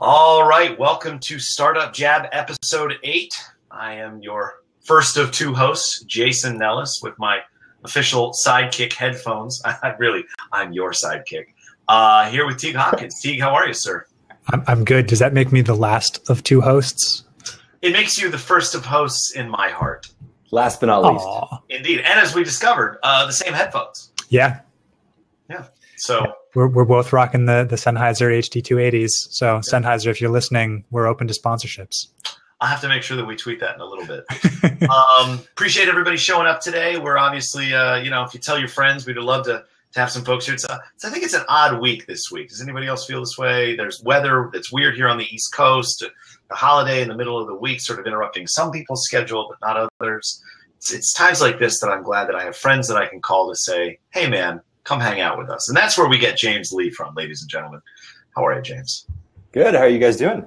All right, welcome to Startup Jab episode 8. I am your first of two hosts, Jason Nellis, with my official sidekick headphones. I'm your sidekick. Here with Teague Hopkins. Teague, how are you, sir? I'm good. Does that make me the last of two hosts? It makes you the first of hosts in my heart. Last but not least. Indeed. And as we discovered, the same headphones. Yeah. Yeah. So we're both rocking the Sennheiser HD280s. So Sennheiser, if you're listening, we're open to sponsorships. I'll have to make sure that we tweet that in a little bit. Appreciate everybody showing up today. We're obviously, if you tell your friends, we'd love to have some folks here. I think it's an odd week this week. Does anybody else feel this way? There's weather that's weird here on the East Coast. The holiday in the middle of the week sort of interrupting some people's schedule, but not others. It's times like this that I'm glad that I have friends that I can call to say, hey, man, come hang out with us. And that's where we get James Lee from, ladies and gentlemen. How are you, James? Good. How are you guys doing?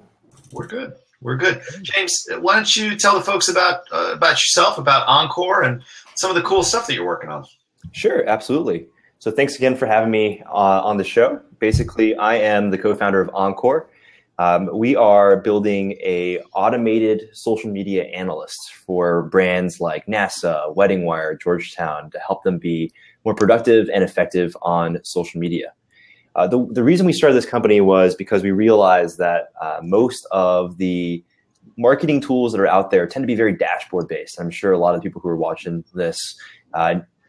We're good. We're good. James, why don't you tell the folks about yourself, about Encore, and some of the cool stuff that you're working on? Sure, absolutely. So thanks again for having me on the show. Basically, I am the co-founder of Encore. We are building a automated social media analyst for brands like NASA, Wedding Wire, Georgetown to help them be more productive and effective on social media. The reason we started this company was because we realized that most of the marketing tools that are out there tend to be very dashboard based. I'm sure a lot of people who are watching this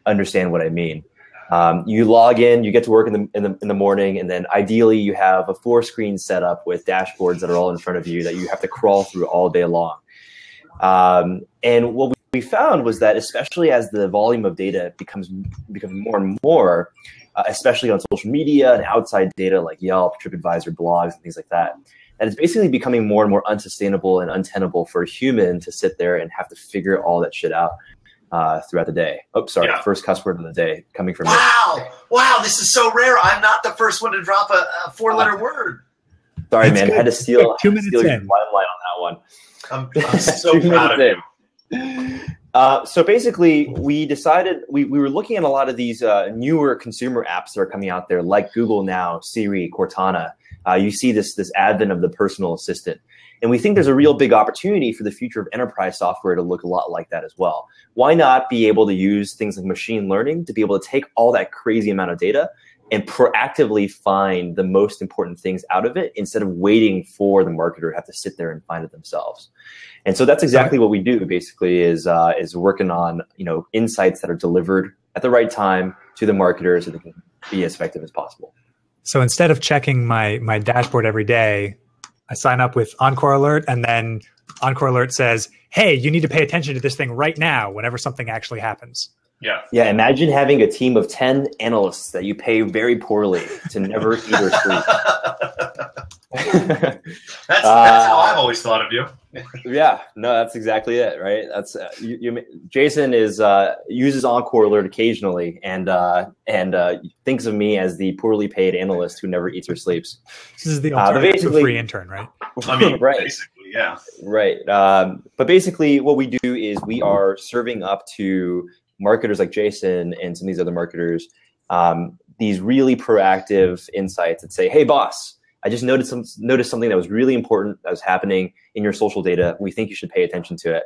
understand what I mean. You log in, you get to work in the morning, and then ideally you have a 4-screen setup with dashboards that are all in front of you that you have to crawl through all day long. And what we found was that especially as the volume of data becomes more and more, especially on social media and outside data like Yelp, TripAdvisor, blogs, and things like that, that it's basically becoming more and more unsustainable and untenable for a human to sit there and have to figure all that shit out throughout the day. Oh, sorry. Yeah. First cuss word of the day coming from me. Wow. This is so rare. I'm not the first one to drop a 4-letter word. Sorry, man. I had to steal 2 minutes your in. limelight on that one. I'm so proud of you. So basically, we decided we were looking at a lot of these newer consumer apps that are coming out there, like Google Now, Siri, Cortana. You see this advent of the personal assistant. And we think there's a real big opportunity for the future of enterprise software to look a lot like that as well. Why not be able to use things like machine learning to be able to take all that crazy amount of data and proactively find the most important things out of it instead of waiting for the marketer to have to sit there and find it themselves. And so that's exactly what we do basically is working on, insights that are delivered at the right time to the marketer so they can be as effective as possible. So instead of checking my dashboard every day, I sign up with Encore Alert, and then Encore Alert says, hey, you need to pay attention to this thing right now whenever something actually happens. Yeah. Yeah. Imagine having a team of 10 analysts that you pay very poorly to never eat or sleep. That's how I've always thought of you. Yeah. No, that's exactly it. Right. That's Jason uses Encore Alert occasionally and thinks of me as the poorly paid analyst who never eats or sleeps. This is the alternative free intern, right? I mean, right. Basically, yeah. Right. But basically what we do is we are serving up to marketers like Jason and some of these other marketers, these really proactive insights that say, hey, boss, I just noticed something that was really important that was happening in your social data. We think you should pay attention to it.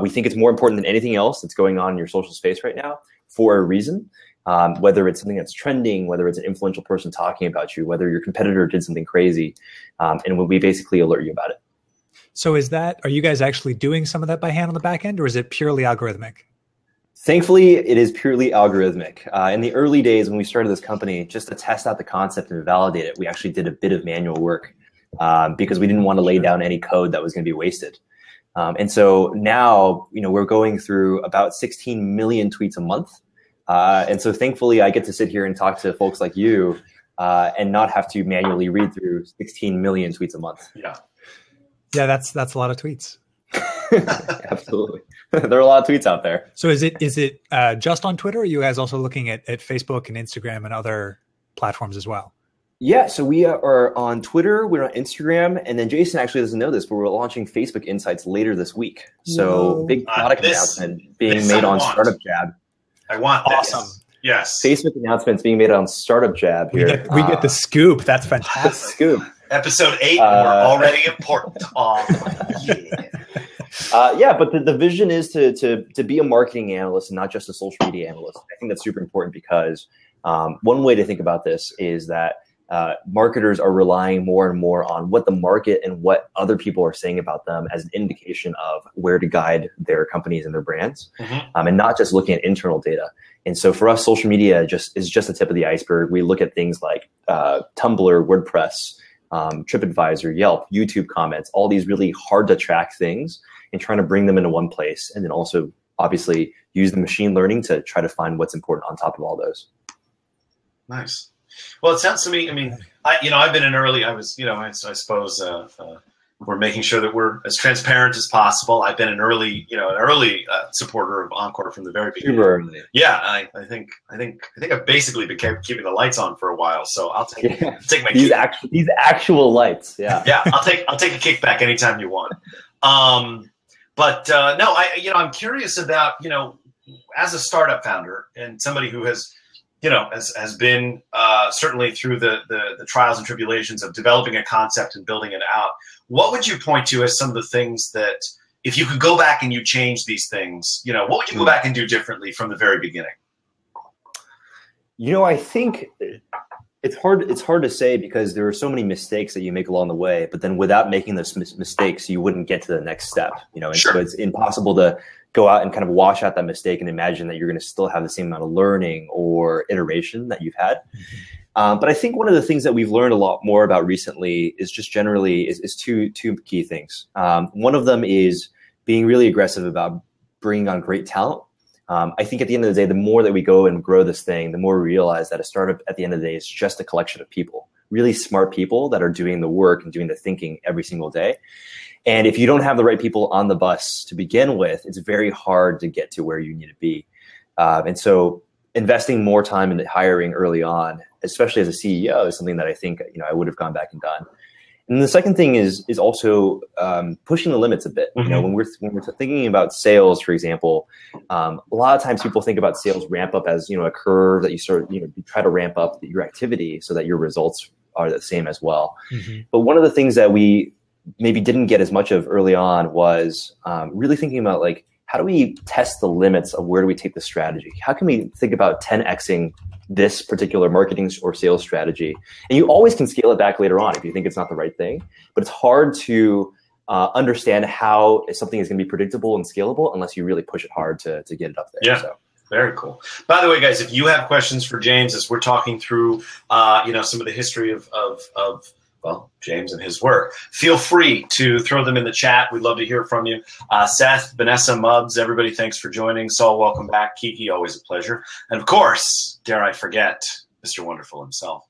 We think it's more important than anything else that's going on in your social space right now for a reason, whether it's something that's trending, whether it's an influential person talking about you, whether your competitor did something crazy, and we basically alert you about it. So are you guys actually doing some of that by hand on the back end, or is it purely algorithmic? Thankfully, it is purely algorithmic. In the early days when we started this company, just to test out the concept and validate it, we actually did a bit of manual work because we didn't want to lay down any code that was going to be wasted. And so now, we're going through about 16 million tweets a month. And so thankfully, I get to sit here and talk to folks like you and not have to manually read through 16 million tweets a month. Yeah. Yeah, that's a lot of tweets. Absolutely. There are a lot of tweets out there. So is it just on Twitter, or are you guys also looking at Facebook and Instagram and other platforms as well? Yeah, so we are on Twitter, we're on Instagram, and then Jason actually doesn't know this, but we're launching Facebook Insights later this week. So big product announcement being made on StartupJab. I want this. Awesome. Yes. Facebook announcements being made on StartupJab here. We get the scoop. That's fantastic. The scoop. Episode 8, and we're already important. Oh, yeah. But the vision is to be a marketing analyst and not just a social media analyst. I think that's super important because one way to think about this is that marketers are relying more and more on what the market and what other people are saying about them as an indication of where to guide their companies and their brands, and not just looking at internal data. And so for us, social media is just the tip of the iceberg. We look at things like Tumblr, WordPress, TripAdvisor, Yelp, YouTube comments, all these really hard to track things, and trying to bring them into one place. And then also, obviously, use the machine learning to try to find what's important on top of all those. Nice. Well, it sounds to me, I mean, I've been an early, I suppose we're making sure that we're as transparent as possible. I've been an early supporter of Encore from the very beginning. Super early. Yeah, I think I've basically been keeping the lights on for a while. So I'll take my these actual lights. Yeah. Yeah, I'll take a kickback anytime you want. No, I'm curious about, as a startup founder and somebody who has been certainly through the trials and tribulations of developing a concept and building it out. What would you point to as some of the things that, if you could go back and you change these things, what would you go back and do differently from the very beginning? I think it's hard to say because there are so many mistakes that you make along the way, but then without making those mistakes, you wouldn't get to the next step, and Sure. So it's impossible to go out and kind of wash out that mistake and imagine that you're going to still have the same amount of learning or iteration that you've had. But I think one of the things that we've learned a lot more about recently is just generally is two key things. One of them is being really aggressive about bringing on great talent. I think at the end of the day, the more that we go and grow this thing, the more we realize that a startup at the end of the day is just a collection of people, really smart people that are doing the work and doing the thinking every single day. And if you don't have the right people on the bus to begin with, it's very hard to get to where you need to be. And so investing more time in hiring early on, especially as a CEO, is something that I think I would have gone back and done. And the second thing is also pushing the limits a bit. When we're thinking about sales, for example, a lot of times people think about sales ramp up as a curve that you try to ramp up your activity so that your results are the same as well. But one of the things that we maybe didn't get as much of early on was really thinking about how do we test the limits of where do we take the strategy? How can we think about 10xing this particular marketing or sales strategy? And you always can scale it back later on if you think it's not the right thing, but it's hard to understand how something is going to be predictable and scalable unless you really push it hard to get it up there. Yeah. So. Very cool. By the way, guys, if you have questions for James as we're talking through, some of the history of James and his work, feel free to throw them in the chat. We'd love to hear from you. Seth, Vanessa, Mubs, everybody, thanks for joining. Saul, welcome back. Kiki, always a pleasure. And of course, dare I forget, Mr. Wonderful himself.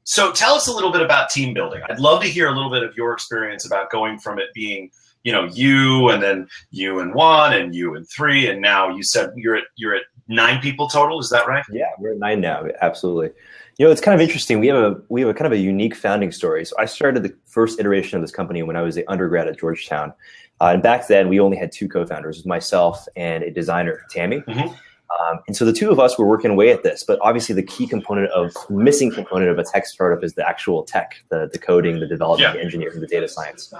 So tell us a little bit about team building. I'd love to hear a little bit of your experience about going from it being, you and then you and 1 and you and 3. And now you said you're at 9 people total. Is that right? Yeah, we're at 9 now. Absolutely. It's kind of interesting. We have a kind of a unique founding story. So I started the first iteration of this company when I was an undergrad at Georgetown. And back then we only had 2 co-founders, myself and a designer, Tammy. And so the 2 of us were working away at this, but obviously the missing component of a tech startup is the actual tech, the coding, the development, the engineering, the data science.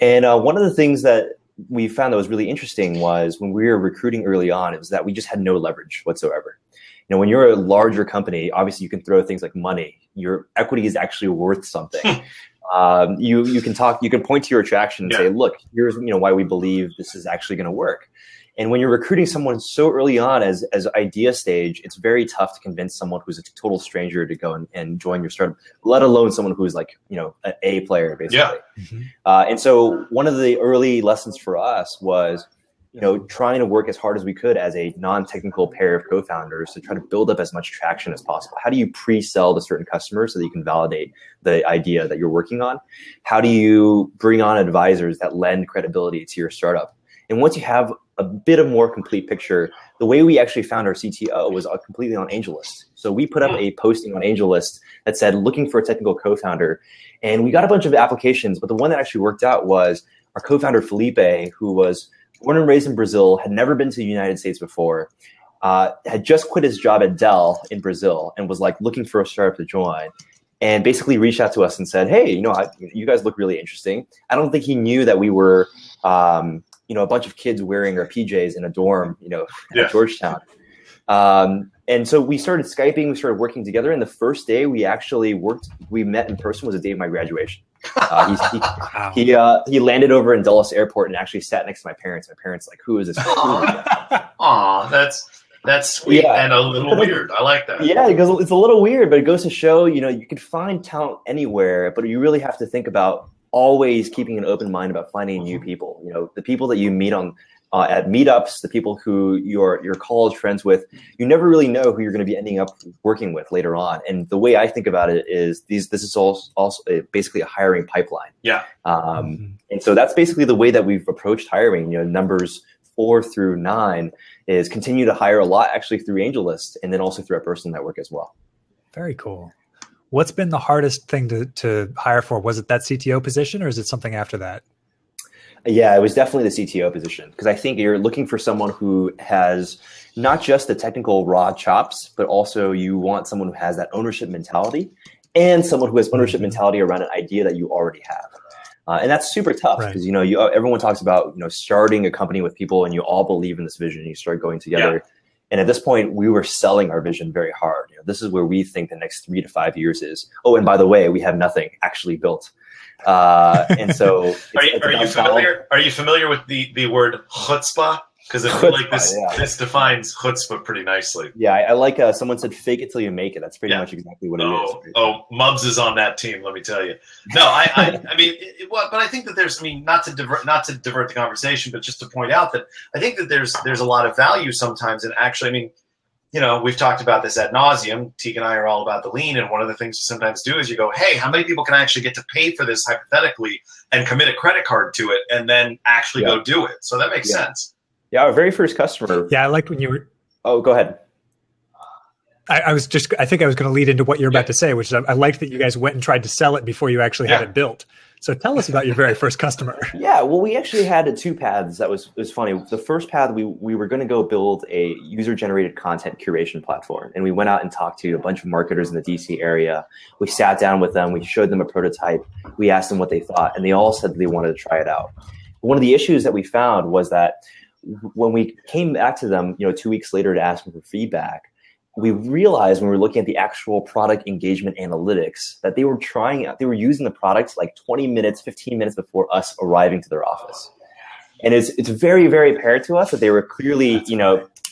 And one of the things that we found that was really interesting was when we were recruiting early on, it was that we just had no leverage whatsoever. When you're a larger company, obviously you can throw things like money. Your equity is actually worth something. You can point to your attraction and say, look, here's why we believe this is actually going to work. And when you're recruiting someone so early on as idea stage, it's very tough to convince someone who's a total stranger to go and join your startup, let alone someone who's an A player, basically. Yeah. And so one of the early lessons for us was, trying to work as hard as we could as a non-technical pair of co-founders to try to build up as much traction as possible. How do you pre-sell to certain customers so that you can validate the idea that you're working on? How do you bring on advisors that lend credibility to your startup? And once you have a bit of more complete picture, the way we actually found our CTO was completely on AngelList. So we put up a posting on AngelList that said, looking for a technical co-founder. And we got a bunch of applications, but the one that actually worked out was our co-founder, Felipe, who was born and raised in Brazil, had never been to the United States before, had just quit his job at Dell in Brazil and was looking for a startup to join. and basically reached out to us and said, hey, you guys look really interesting. I don't think he knew that we were, a bunch of kids wearing our PJs in a dorm, at Georgetown. And so we started Skyping, we started working together. And the first day we met in person was the day of my graduation. He landed over in Dulles Airport and actually sat next to my parents. My parents like, who is this? Aw, that's sweet and a little weird. I like that. Yeah, because it's a little weird, but it goes to show, you can find talent anywhere, but you really have to think about always keeping an open mind about finding new people. The people that you meet on at meetups, the people who you're college friends with, you never really know who you're going to be ending up working with later on. And the way I think about it is this is also basically a hiring pipeline. Yeah. And so that's basically the way that we've approached hiring. Numbers 4 through 9 is continue to hire a lot actually through AngelList and then also through our personal network as well. Very cool. What's been the hardest thing to hire for? Was it that CTO position or is it something after that? Yeah, it was definitely the CTO position because I think you're looking for someone who has not just the technical raw chops, but also you want someone who has that ownership mentality and someone who has ownership mentality around an idea that you already have. And that's super tough because, everyone talks about, starting a company with people and you all believe in this vision and you start going together. Yeah. And at this point, we were selling our vision very hard. This is where we think the next 3 to 5 years is. Oh, and by the way, we have nothing actually built. And so, are you familiar with the word chutzpah? Because I feel like this defines chutzpah pretty nicely. Yeah, I like someone said, "Fake it till you make it." That's pretty much exactly what it is. Oh, Mubs is on that team. Let me tell you. No, I mean, but I think that there's, not to divert the conversation, but just to point out that I think that there's a lot of value sometimes in actually, we've talked about this ad nauseum. Teague and I are all about the lean, and one of the things you sometimes do is you go, hey, how many people can I actually get to pay for this hypothetically and commit a credit card to it and then actually go do it? So that makes sense. Yeah, our very first customer. Yeah, I liked when you were. Oh, go ahead. I think I was going to lead into what you're about to say, which is I liked that you guys went and tried to sell it before you actually had it built. So tell us about your very first customer. Yeah, well, we actually had 2 paths. That was funny. The first path, we were going to go build a user-generated content curation platform. And we went out and talked to a bunch of marketers in the DC area. We sat down with them. We showed them a prototype. We asked them what they thought. And they all said they wanted to try it out. One of the issues that we found was that when we came back to them, 2 weeks later to ask them for feedback, we realized when we were looking at the actual product engagement analytics that they were using the products like 20 minutes, 15 minutes before us arriving to their office. And it's very, very apparent to us that they were clearly,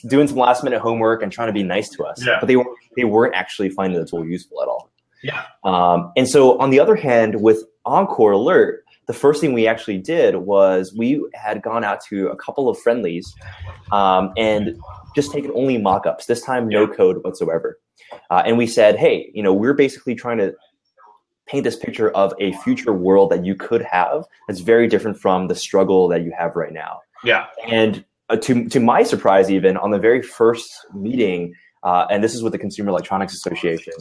doing some last minute homework and trying to be nice to us, but they weren't actually finding the tool useful at all. Yeah. And so on the other hand, with Encore Alert, the first thing we actually did was we had gone out to a couple of friendlies and just taken only mock-ups, this time no code whatsoever. And we said, hey, we're basically trying to paint this picture of a future world that you could have that's very different from the struggle that you have right now. Yeah. And to my surprise, even on the very first meeting, and this is with the Consumer Electronics Association,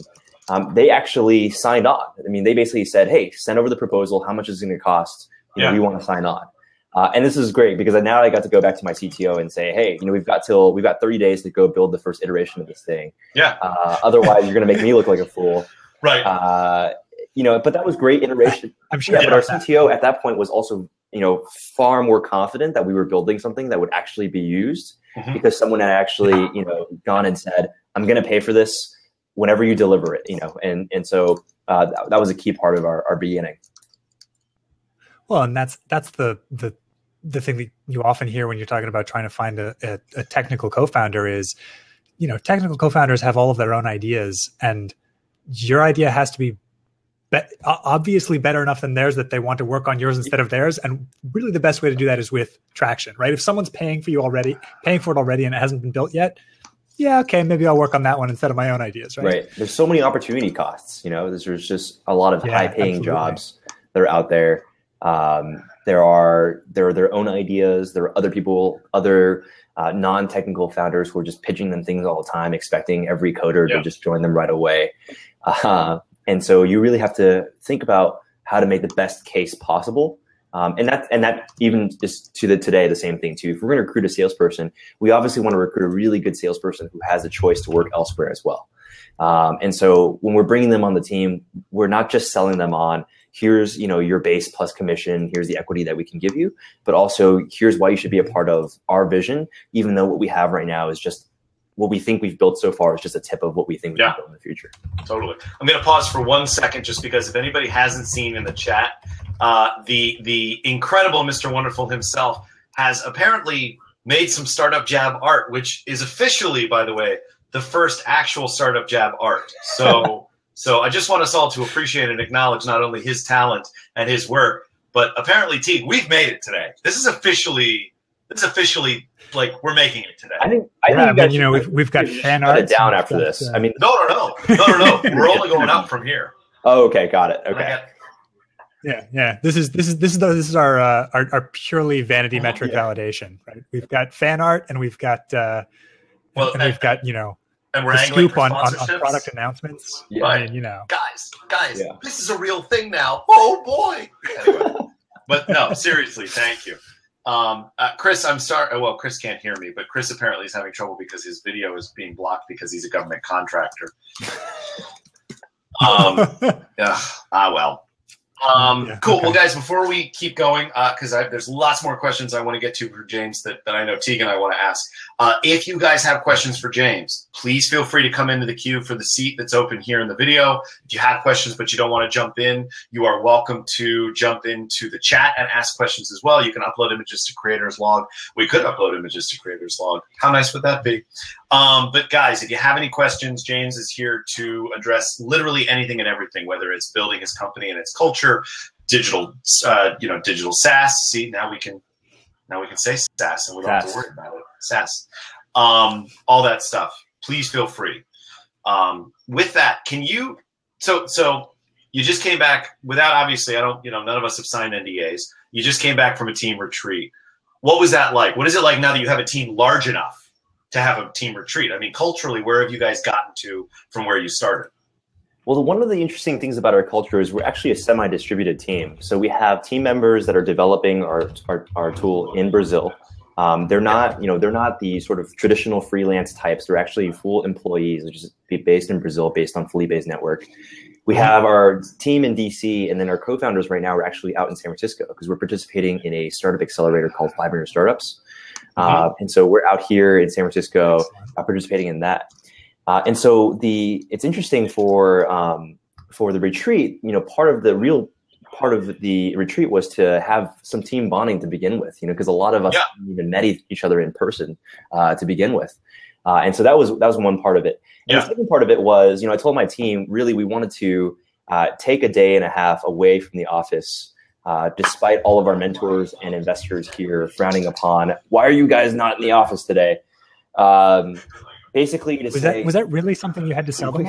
they actually signed on. They basically said, hey, send over the proposal. How much is it going to cost? We want to sign on. And this is great because now I got to go back to my CTO and say, hey, we've got 30 days to go build the first iteration of this thing. Yeah. Otherwise, you're going to make me look like a fool. Right. But that was great iteration. I'm sure. But our CTO at that point was also, far more confident that we were building something that would actually be used because someone had actually, gone and said, I'm going to pay for this whenever you deliver it, and so that was a key part of our beginning. Well, and that's the thing that you often hear when you're talking about trying to find a technical co-founder is, technical co-founders have all of their own ideas, and your idea has to be obviously better enough than theirs that they want to work on yours instead of theirs. And really, the best way to do that is with traction, right? If someone's paying for it already, and it hasn't been built yet. Yeah, okay, maybe I'll work on that one instead of my own ideas, right? Right. There's so many opportunity costs. There's just a lot of high-paying jobs that are out there. There are their own ideas. There are other people, non-technical founders who are just pitching them things all the time, expecting every coder to just join them right away. And so you really have to think about how to make the best case possible. And that even is today the same thing too. If we're going to recruit a salesperson, we obviously want to recruit a really good salesperson who has a choice to work elsewhere as well. And so when we're bringing them on the team, we're not just selling them on, here's, your base plus commission, here's the equity that we can give you, but also here's why you should be a part of our vision, even though what we have right now is just what we think we've built so far is just a tip of what we think we can build in the future. Totally. I'm going to pause for 1 second just because if anybody hasn't seen in the chat, the incredible Mr. Wonderful himself has apparently made some StartupJab art, which is officially, by the way, the first actual StartupJab art. So I just want us all to appreciate and acknowledge not only his talent and his work, but apparently, Teague, we've made it today. This is officially like we're making it today. I think we've got fan art down after this. No. We're only going up from here. Oh, okay, got it. Okay. Yeah. This is our purely vanity metric validation, right? We've got fan art and we've got and we've got and we're the angling scoop on product announcements. Yeah. I mean, guys, this is a real thing now. Oh boy. Anyway, but no, seriously, thank you. Chris, I'm sorry. Well, Chris can't hear me, but Chris apparently is having trouble because his video is being blocked because he's a government contractor. Well. Cool. Well, guys, before we keep going, because there's lots more questions I want to get to for James that I know Teague and I want to ask. If you guys have questions for James, please feel free to come into the queue for the seat that's open here in the video. If you have questions but you don't want to jump in, you are welcome to jump into the chat and ask questions as well. You can upload images to Creator's Log. We could upload images to Creator's Log. How nice would that be? But guys, if you have any questions, James is here to address literally anything and everything, whether it's building his company and its culture, digital SaaS. See, now we can say SaaS and we don't have to worry about it. SaaS, all that stuff. Please feel free. With that, can you? So you just came back without, obviously, none of us have signed NDAs. You just came back from a team retreat. What was that like? What is it like now that you have a team large enough to have a team retreat? I mean, culturally, where have you guys gotten to from where you started? Well, one of the interesting things about our culture is we're actually a semi-distributed team. So we have team members that are developing our tool in Brazil. They're not the sort of traditional freelance types. They're actually full employees, which is based in Brazil, based on Felipe's network. We have our team in DC, and then our co-founders right now are actually out in San Francisco because we're participating in a startup accelerator called 500 Startups. And so we're out here in San Francisco participating in that. And so it's interesting for the retreat. Part of the retreat was to have some team bonding to begin with. Because a lot of us haven't even met each other in person to begin with. And so that was one part of it. And the second part of it was, I told my team, really, we wanted to take a day and a half away from the office, despite all of our mentors and investors here frowning upon, why are you guys not in the office today? Basically, was that really something you had to sell them?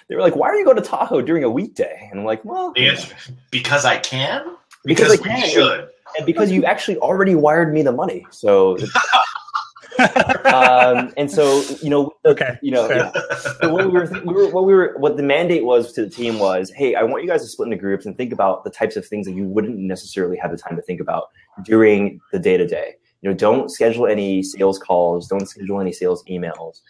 They were like, why are you going to Tahoe during a weekday? And I'm like, well, the answer, because I can. Because I can. Should. And because you actually already wired me the money. So. And so, okay. So what the mandate was to the team was, hey, I want you guys to split into groups and think about the types of things that you wouldn't necessarily have the time to think about during the day-to-day. Don't schedule any sales calls, don't schedule any sales emails.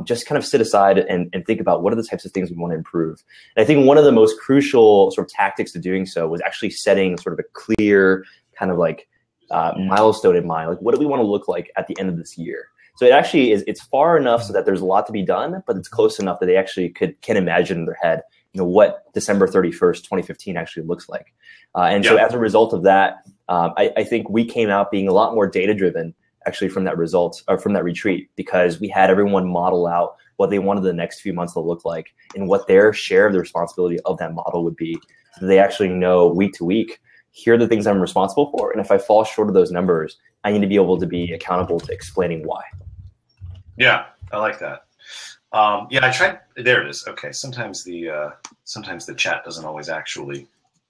Just kind of sit aside and think about what are the types of things we want to improve. And I think one of the most crucial sort of tactics to doing so was actually setting sort of a clear kind of like milestone in mind. Like, what do we want to look like at the end of this year? So it actually it's far enough so that there's a lot to be done, but it's close enough that they actually can imagine in their head, what December 31st, 2015 actually looks like. So as a result of that, I think we came out being a lot more data-driven actually from that retreat, because we had everyone model out what they wanted the next few months to look like and what their share of the responsibility of that model would be, so that they actually know week to week, here are the things I'm responsible for. And if I fall short of those numbers, I need to be able to be accountable to explaining why. Yeah, I like that. I tried. There it is. Okay. Sometimes the chat doesn't always actually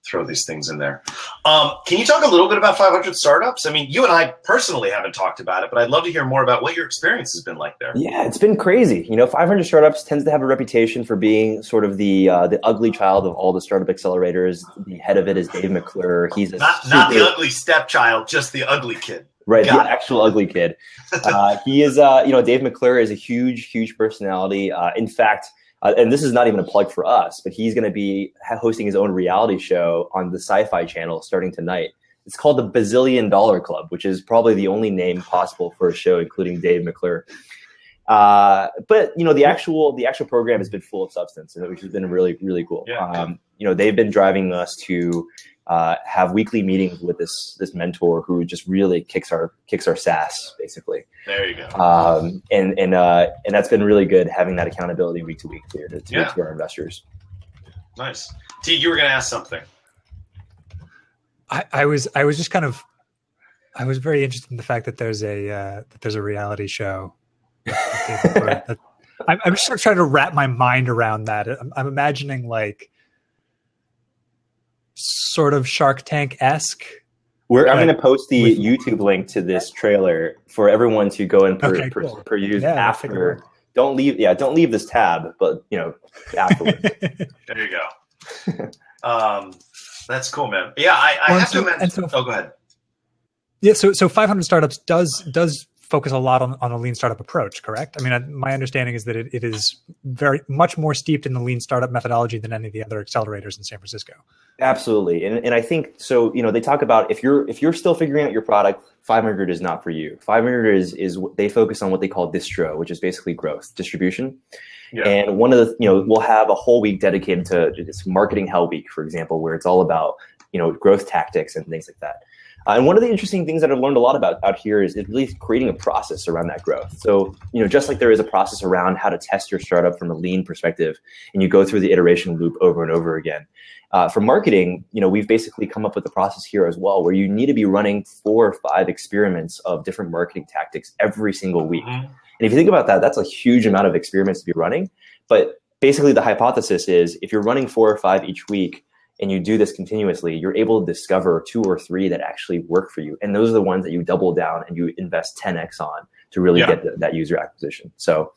throw these things in there. Can you talk a little bit about 500 Startups? I mean, you and I personally haven't talked about it, but I'd love to hear more about what your experience has been like there. Yeah, it's been crazy. 500 Startups tends to have a reputation for being sort of the ugly child of all the startup accelerators. The head of it is Dave McClure. He's not the ugly stepchild, just the ugly kid. Right, the actual ugly kid. He is, Dave McClure is a huge personality. In fact, And this is not even a plug for us, but he's going to be hosting his own reality show on the Sci-Fi Channel starting tonight. It's called the Bazillion Dollar Club, which is probably the only name possible for a show, including Dave McClure. But the actual program has been full of substance, which has been really, really cool. Yeah. They've been driving us to have weekly meetings with this mentor who just really kicks our sass, basically. There you go. And that's been really good, having that accountability week to week to our investors. Nice. T, you were going to ask something. I was just I was very interested in the fact that there's a reality show. I'm just trying to wrap my mind around that. I'm imagining like sort of Shark Tank-esque. I'm going to post the YouTube link to this trailer for everyone to go and peruse after. Don't leave this tab, but afterwards. There you go. That's cool, man. Yeah, I have to imagine. Go ahead. Yeah, so 500 Startups does focus a lot on a lean startup approach, correct? I mean, my understanding is that it is very much more steeped in the lean startup methodology than any of the other accelerators in San Francisco. Absolutely, and I think so. They talk about if you're still figuring out your product, 500 is not for you. 500 is they focus on what they call distro, which is basically growth distribution. Yeah. And one of the we'll have a whole week dedicated to this marketing hell week, for example, where it's all about growth tactics and things like that. And one of the interesting things that I've learned a lot about out here is really creating a process around that growth. So, just like there is a process around how to test your startup from a lean perspective, and you go through the iteration loop over and over again. For marketing, we've basically come up with a process here as well, where you need to be running 4 or 5 experiments of different marketing tactics every single week. Mm-hmm. And if you think about that, that's a huge amount of experiments to be running. But basically the hypothesis is if you're running 4 or 5 each week, and you do this continuously, you're able to discover 2 or 3 that actually work for you. And those are the ones that you double down and you invest 10x on to really get that user acquisition. So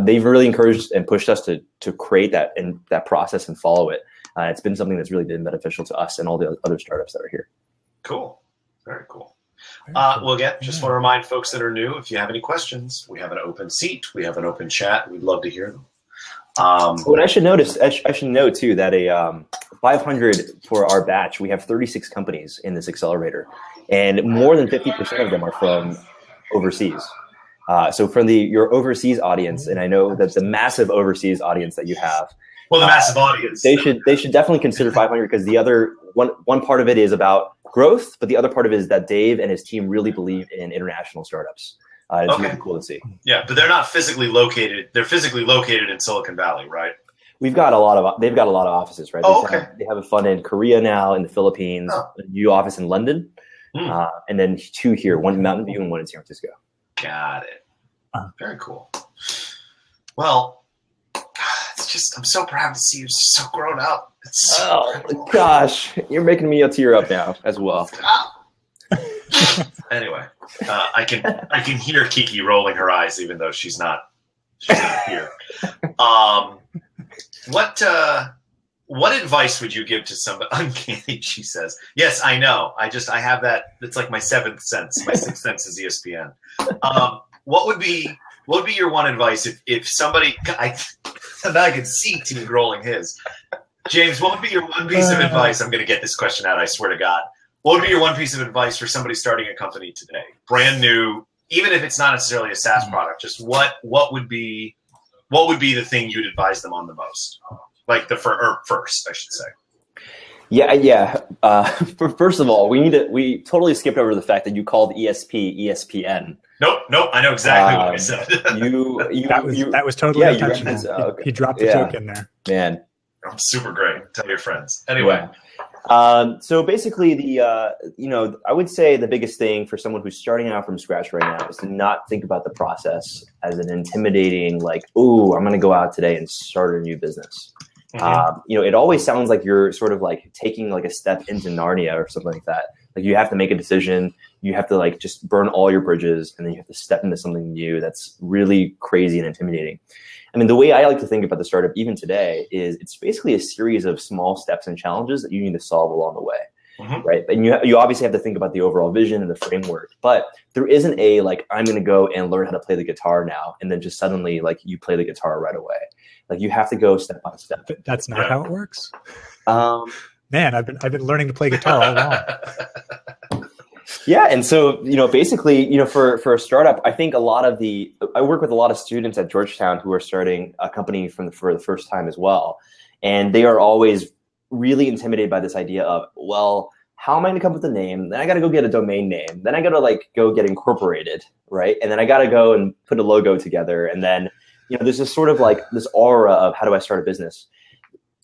they've really encouraged and pushed us to create that process and follow it. It's been something that's really been beneficial to us and all the other startups that are here. Cool. Very cool. Well, again, just want to remind folks that are new, if you have any questions, we have an open seat. We have an open chat. We'd love to hear them. What I should note too that 500 for our batch, we have 36 companies in this accelerator, and more than 50% of them are from overseas. So from your overseas audience, and I know that the massive overseas audience that you have. Well, the massive audience. They should definitely consider 500 because the other one part of it is about growth, but the other part of it is that Dave and his team really believe in international startups. It's really cool to see. Yeah, but they're not physically located. They're physically located in Silicon Valley, right? They've got a lot of offices, right? They have a fund in Korea now, in the Philippines, a new office in London, and then 2 here, one in Mountain View and one in San Francisco. Got it. Very cool. Well, I'm so proud to see you so grown up. Gosh, you're making me tear up now as well. Anyway, I can hear Kiki rolling her eyes, even though she's not here. What advice would you give to somebody? Uncanny, she says. Yes, I know. I have that. It's like my 7th sense. My 6th sense is ESPN. What would be your one advice if somebody? Now I can see T rolling his. James, what would be your one piece of advice? I'm going to get this question out. I swear to God. What would be your one piece of advice for somebody starting a company today, brand new, even if it's not necessarily a SaaS product? Just what would be the thing you'd advise them on the most? Like first, I should say. Yeah. First of all, we totally skipped over the fact that you called ESPN. Nope. I know exactly what I said. That was totally intentional. He dropped the joke in there. Man, I'm super great. Tell your friends. Anyway. So basically I would say the biggest thing for someone who's starting out from scratch right now is to not think about the process as an intimidating, like, ooh, I'm going to go out today and start a new business. Mm-hmm. It always sounds like you're sort of like taking like a step into Narnia or something like that. Like you have to make a decision, you have to like just burn all your bridges, and then you have to step into something new that's really crazy and intimidating. I mean, the way I like to think about the startup even today is it's basically a series of small steps and challenges that you need to solve along the way. right? And you obviously have to think about the overall vision and the framework, but there isn't a like, I'm going to go and learn how to play the guitar now, and then just suddenly like you play the guitar right away. Like you have to go step by step. That's not how it works. Man, I've been learning to play guitar all along. Yeah, and so basically, for a startup, I think I work with a lot of students at Georgetown who are starting a company for the first time as well, and they are always really intimidated by this idea of, well, how am I going to come up with a name? Then I got to go get a domain name. Then I got to go get incorporated, right? And then I got to go and put a logo together. And then, there's this sort of like this aura of how do I start a business?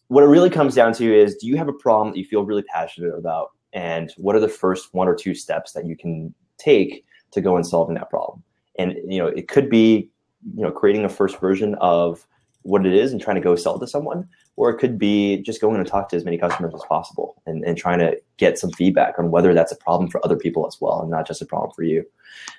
What it really comes down to is, do you have a problem that you feel really passionate about? And what are the first 1 or 2 steps that you can take to go and solving that problem? And, it could be, creating a first version of what it is and trying to go sell it to someone, or it could be just going and talk to as many customers as possible and trying to get some feedback on whether that's a problem for other people as well, and not just a problem for you.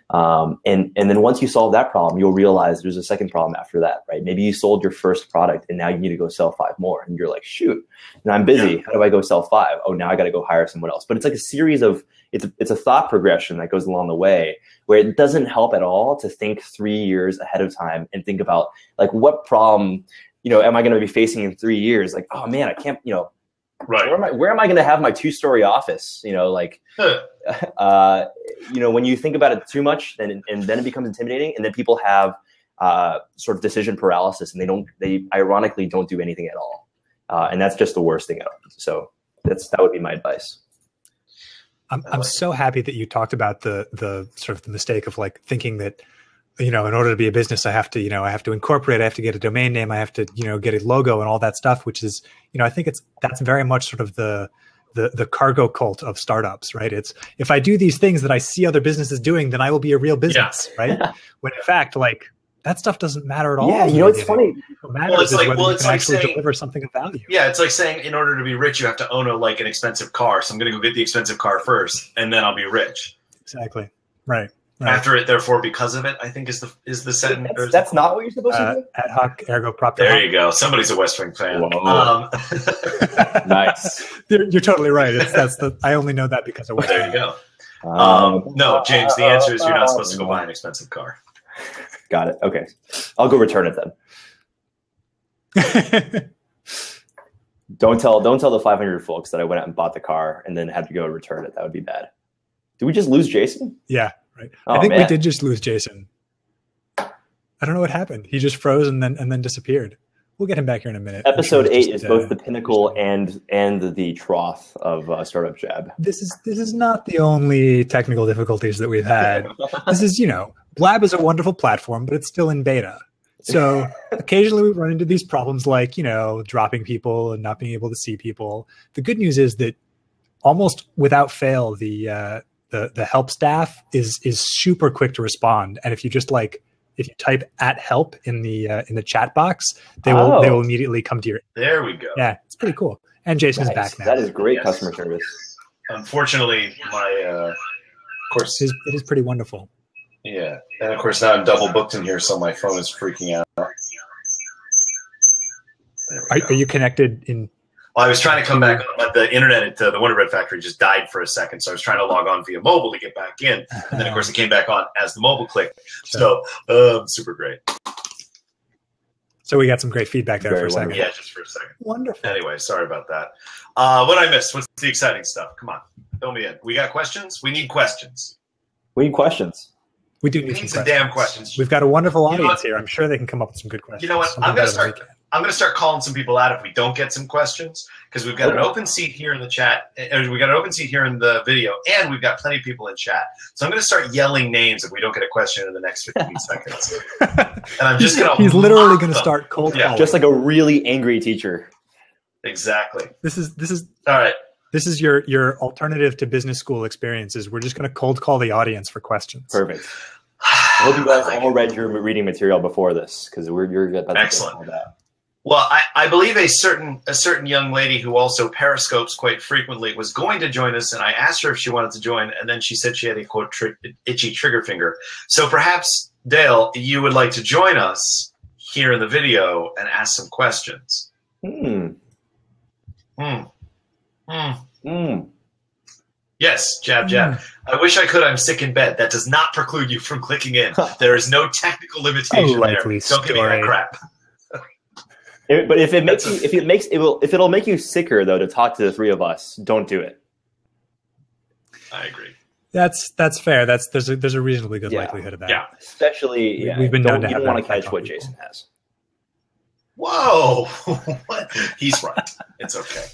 And then once you solve that problem, you'll realize there's a second problem after that, right? Maybe you sold your first product and now you need to go sell 5 more, and you're like, shoot, and I'm busy. Yeah. How do I go sell 5? Oh, now I got to go hire someone else. But it's like a series of, it's a thought progression that goes along the way, where it doesn't help at all to think 3 years ahead of time and think about like, what problem, am I going to be facing in 3 years? Like, oh man, I can't, right. Where am I going to have my 2-story office? When you think about it too much, and then it becomes intimidating, and then people have sort of decision paralysis, and they ironically don't do anything at all, and that's just the worst thing ever. So that would be my advice. I'm so happy that you talked about the sort of the mistake of like thinking that, in order to be a business, I have to incorporate, I have to get a domain name, I have to, get a logo and all that stuff, which is, I think that's very much sort of the cargo cult of startups, right? It's, if I do these things that I see other businesses doing, then I will be a real business, right? When in fact, like, that stuff doesn't matter at all. Yeah, it's funny. What matters is whether you can actually deliver something of value. Yeah, it's like saying in order to be rich, you have to own an expensive car. So I'm going to go get the expensive car first, and then I'll be rich. Exactly. Right. After it, therefore, because of it, I think is the sentence. That's not what you're supposed to do. Ad hoc, ergo propter. There you go. Somebody's a West Wing fan. Nice. You're totally right. I only know that because of West Wing. There you go. No, James. The answer is you're not supposed to go buy an expensive car. Got it. Okay, I'll go return it then. Don't tell the 500 folks that I went out and bought the car and then had to go return it. That would be bad. Did we just lose Jason? Yeah. Right. I think we did just lose Jason. I don't know what happened. He just froze and then disappeared. We'll get him back here in a minute. Episode 8 is both the pinnacle and the trough of StartupJab. This is not the only technical difficulties that we've had. This is, Blab is a wonderful platform, but it's still in beta. So occasionally we run into these problems like, dropping people and not being able to see people. The good news is that almost without fail, the help staff is super quick to respond. And if you just if you type @help in the chat box, they will immediately come to your. There we go. Yeah, it's pretty cool. And Jason's back now. That is great customer service. Unfortunately, my of course it is pretty wonderful. Yeah, and of course now I'm double booked in here, so my phone is freaking out. Are you connected in? Well, I was trying to come back on, but the internet at the Wonder Bread Factory just died for a second, so I was trying to log on via mobile to get back in, and then of course it came back on as the mobile clicked. So super great. So we got some great feedback there for a second. Yeah, just for a second. Wonderful. Anyway, sorry about that. What I missed? What's the exciting stuff? Come on, fill me in. We got questions. We need questions. We need questions. We do need some damn questions. We've got a wonderful audience here. I'm sure they can come up with some good questions. You know what? I'm going to start calling some people out if we don't get some questions, because we've got an open seat here in the chat. We got an open seat here in the video, and we've got plenty of people in chat. So I'm going to start yelling names if we don't get a question in the next 15 seconds. And I'm just going to. He's literally going to start cold calling. Just like a really angry teacher. Exactly. This is all right. This is your alternative to business school experiences. We're just going to cold call the audience for questions. Perfect. I hope you guys all read your reading material before this, because you're about to excellent. All that. Well, I believe a certain young lady who also periscopes quite frequently was going to join us, and I asked her if she wanted to join, and then she said she had a quote itchy trigger finger. So perhaps Dale, you would like to join us here in the video and ask some questions. Yes, jab. I wish I could. I'm sick in bed. That does not preclude you from clicking in. There is no technical limitation there. Don't give me that crap. But if it'll make you sicker though to talk to the three of us, don't do it. I agree. That's fair. There's a reasonably good likelihood of that. Yeah, especially we've been known to you have don't want to that catch what Jason has. Whoa, what? He's right. It's okay.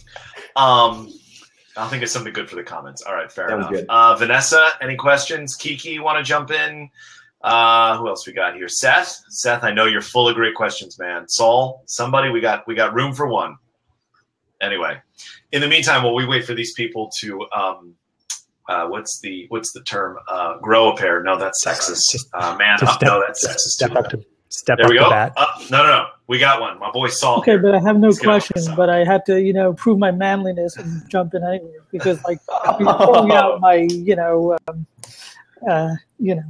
I'll think of something good for the comments. All right, fair enough. Good. Vanessa, any questions? Kiki, you want to jump in? Who else we got here? Seth, I know you're full of great questions, man. Saul, somebody, we got room for one. Anyway, in the meantime, while we wait for these people to what's the term? Grow a pair? No, that's sexist. Man up? No, that's sexist. Step there up we go. the bat. No. We got one. My boy Saul. Okay, here. but I have no question. But I had to, prove my manliness and jump in anyway because, pulling out my,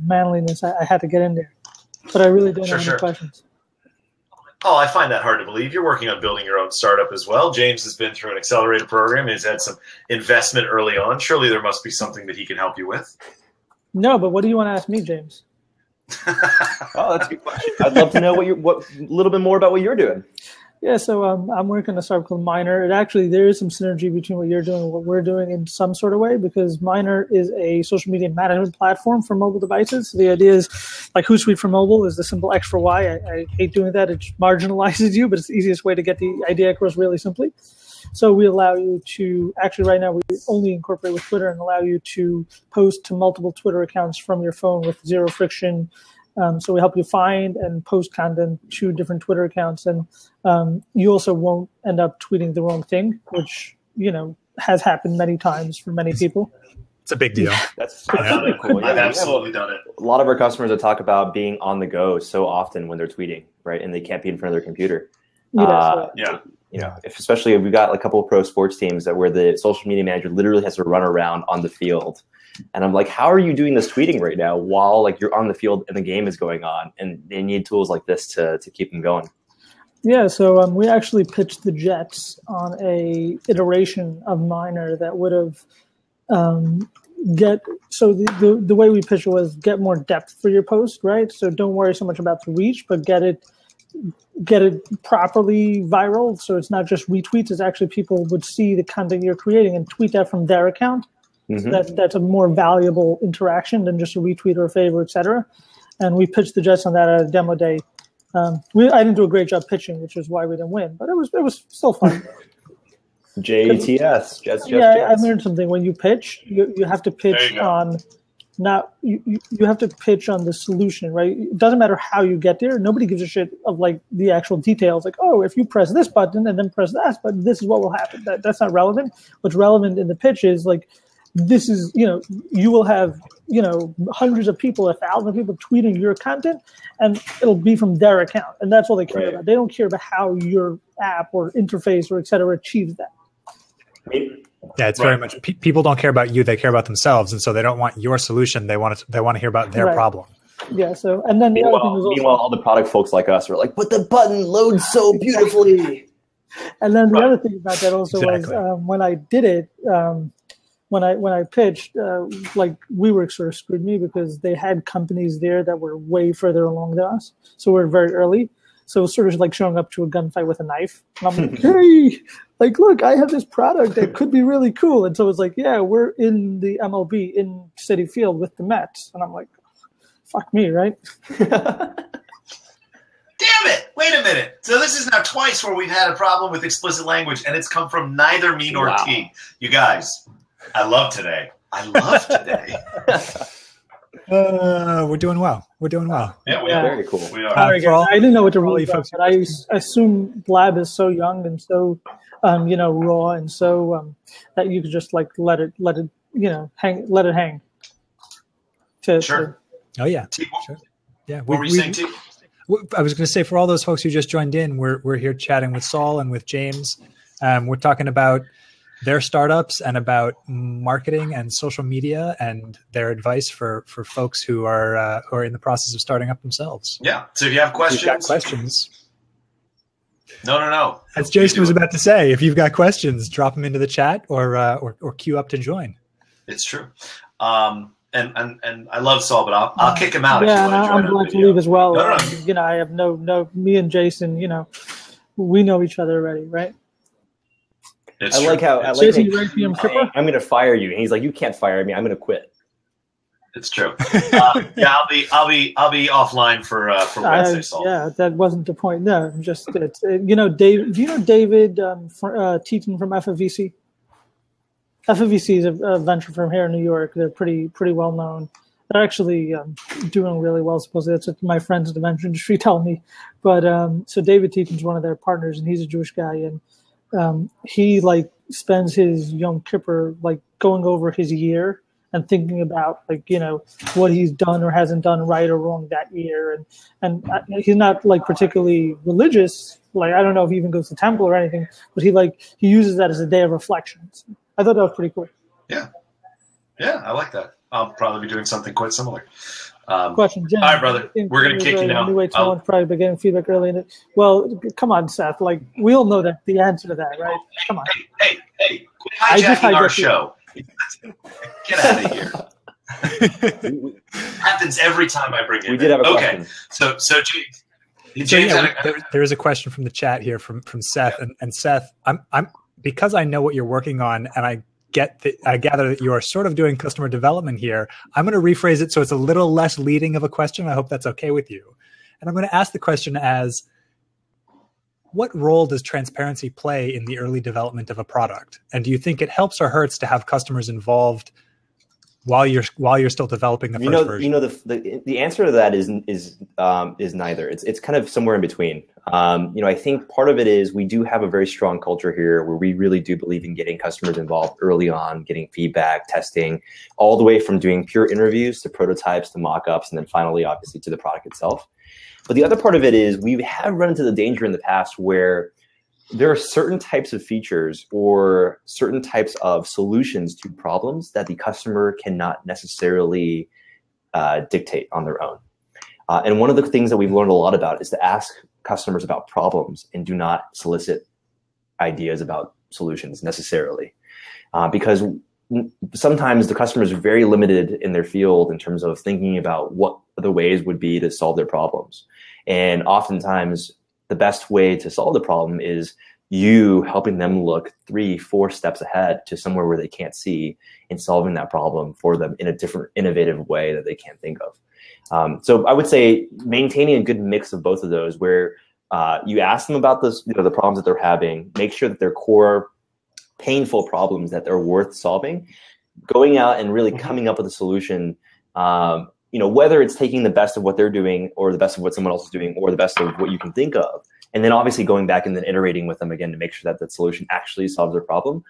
manliness, I had to get in there. But I really don't have any questions. Oh, I find that hard to believe. You're working on building your own startup as well. James has been through an accelerator program. He's had some investment early on. Surely there must be something that he can help you with. No, but what do you want to ask me, James? Oh, that's a good question. I'd love to know a little bit more about what you're doing. Yeah, so I'm working on a startup called MINR. There is some synergy between what you're doing and what we're doing in some sort of way because MINR is a social media management platform for mobile devices. The idea is like Hootsuite for mobile is the simple X for Y. I hate doing that. It marginalizes you, but it's the easiest way to get the idea across really simply. So we allow you to, actually right now we only incorporate with Twitter and allow you to post to multiple Twitter accounts from your phone with zero friction. So we help you find and post content to different Twitter accounts. And you also won't end up tweeting the wrong thing, which, has happened many times for many people. It's a big deal. That's really cool. I've absolutely done it. A lot of our customers that talk about being on the go so often when they're tweeting, right? And they can't be in front of their computer. Especially if we've got a couple of pro sports teams where the social media manager literally has to run around on the field. And I'm like, how are you doing this tweeting right now while you're on the field and the game is going on? And they need tools like this to keep them going. Yeah, so we actually pitched the Jets on a iteration of MINR that would have the way we pitched it was get more depth for your post, right? So don't worry so much about the reach, but get it properly viral. So it's not just retweets, it's actually people would see the content you're creating and tweet that from their account. Mm-hmm. So that's a more valuable interaction than just a retweet or a favor, et cetera. And we pitched the Jets on that at a demo day. I didn't do a great job pitching, which is why we didn't win, but it was still fun. JTS, Jets. I learned something. When you pitch, you have to pitch on you have to pitch on the solution, right? It doesn't matter how you get there. Nobody gives a shit of the actual details. Like, oh, if you press this button and then press that button, this is what will happen. That's not relevant. What's relevant in the pitch is this is, you will have, hundreds of people, 1,000 people tweeting your content, and it'll be from their account. And that's all they care about. They don't care about how your app or interface or et cetera achieves that. Yeah, it's very much people don't care about you; they care about themselves, and so they don't want your solution. They want to hear about their problem. Yeah. So, and then the other thing was meanwhile, all the product folks like us are like, "But the button loads so beautifully." And then the other thing about that also was when I did it, when I pitched, WeWork sort of screwed me because they had companies there that were way further along than us, so we're very early. So it was sort of like showing up to a gunfight with a knife. And I'm like, hey, look, I have this product that could be really cool. And so it's like, yeah, we're in the MLB in Citi Field with the Mets. And I'm like, fuck me, right? Damn it. Wait a minute. So this is now twice where we've had a problem with explicit language, and it's come from neither me nor T. You guys, I love today. We're doing well. Yeah, we are. Very cool. We are. I didn't know what to rule about, but I assume Blab is so young and so, raw and so that you could just let it hang. Sure. Oh yeah. Sure. Yeah. What were you saying, T? I was going to say for all those folks who just joined in, we're here chatting with Saul and with James. We're talking about their startups and about marketing and social media and their advice for folks who are in the process of starting up themselves. Yeah. So if you have questions, if you've got questions. No. As Jason was about to say, if you've got questions, drop them into the chat or queue up to join. It's true. And I love Saul, but I'll kick him out. Yeah, if you and want to I'm join glad to leave as well. No. You know, I have no. Me and Jason, you know, we know each other already, right? It's I true. like how Jason, you ready for your Kipper? I'm going to fire you, and he's like, "You can't fire me. I'm going to quit." It's true. Yeah, I'll be offline for Wednesday, Saul. Yeah, that wasn't the point. No, just you know, David. Do you know David Teaton from FFVC? FFVC is a venture firm here in New York. They're pretty well known. They're actually doing really well. Supposedly, that's what my friends in the venture industry tell me. But so David Teaton's one of their partners, and he's a Jewish guy, and he like spends his Yom Kippur like going over his year and thinking about like, you know, what he's done or hasn't done right or wrong that year. And he's not like particularly religious. Like, I don't know if he even goes to temple or anything, but he uses that as a day of reflection. So I thought that was pretty cool. Yeah, I like that. I'll probably be doing something quite similar. Question, Jen. All right, brother. We're going to kick you now. Anyway, someone's probably been getting feedback early in it. Well, come on, Seth. Like, we all know that the answer to that, right? Come on. Hey, quit hijacking our show. Get out of here. Happens every time I bring it. We did have a question. Okay, so James, there is a question from the chat here from Seth, and Seth, I'm because I know what you're working on, and I gather that you are sort of doing customer development here. I'm going to rephrase it so it's a little less leading of a question. I hope that's okay with you. And I'm going to ask the question as, what role does transparency play in the early development of a product? And do you think it helps or hurts to have customers involved while you're still developing the first version? The answer to that is neither. It's kind of somewhere in between. I think part of it is we do have a very strong culture here where we really do believe in getting customers involved early on, getting feedback, testing, all the way from doing pure interviews to prototypes to mock-ups, and then finally, obviously, to the product itself. But the other part of it is we have run into the danger in the past where there are certain types of features or certain types of solutions to problems that the customer cannot necessarily dictate on their own. And one of the things that we've learned a lot about is to ask customers about problems and do not solicit ideas about solutions necessarily. Because sometimes the customers are very limited in their field in terms of thinking about what other ways would be to solve their problems. And oftentimes the best way to solve the problem is you helping them look 3-4 steps ahead to somewhere where they can't see and solving that problem for them in a different, innovative way that they can't think of. So I would say maintaining a good mix of both of those where you ask them about the problems that they're having, make sure that they're core painful problems that they're worth solving, going out and really coming up with a solution, whether it's taking the best of what they're doing or the best of what someone else is doing or the best of what you can think of. And then obviously going back and then iterating with them again to make sure that that solution actually solves their problem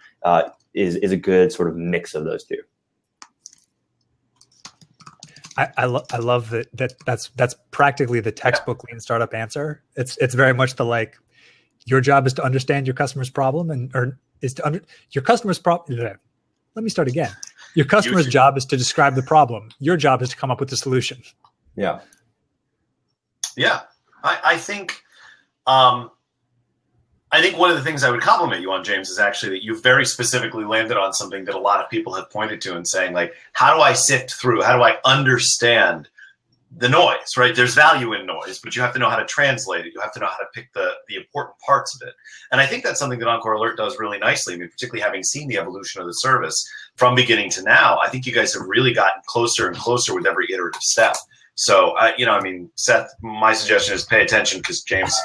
is a good sort of mix of those two. I love that's practically the textbook lean startup answer. It's very much the like, your job is to understand your customer's problem your customer's problem. Let me start again. Your customer's job is to describe the problem. Your job is to come up with the solution. Yeah. Yeah. I think one of the things I would compliment you on, James, is actually that you very specifically landed on something that a lot of people have pointed to and saying, like, how do I sift through? How do I understand the noise, right? There's value in noise, but you have to know how to translate it. You have to know how to pick the important parts of it. And I think that's something that Encore Alert does really nicely. I mean, particularly having seen the evolution of the service from beginning to now, I think you guys have really gotten closer and closer with every iterative step. So, Seth, my suggestion is pay attention because James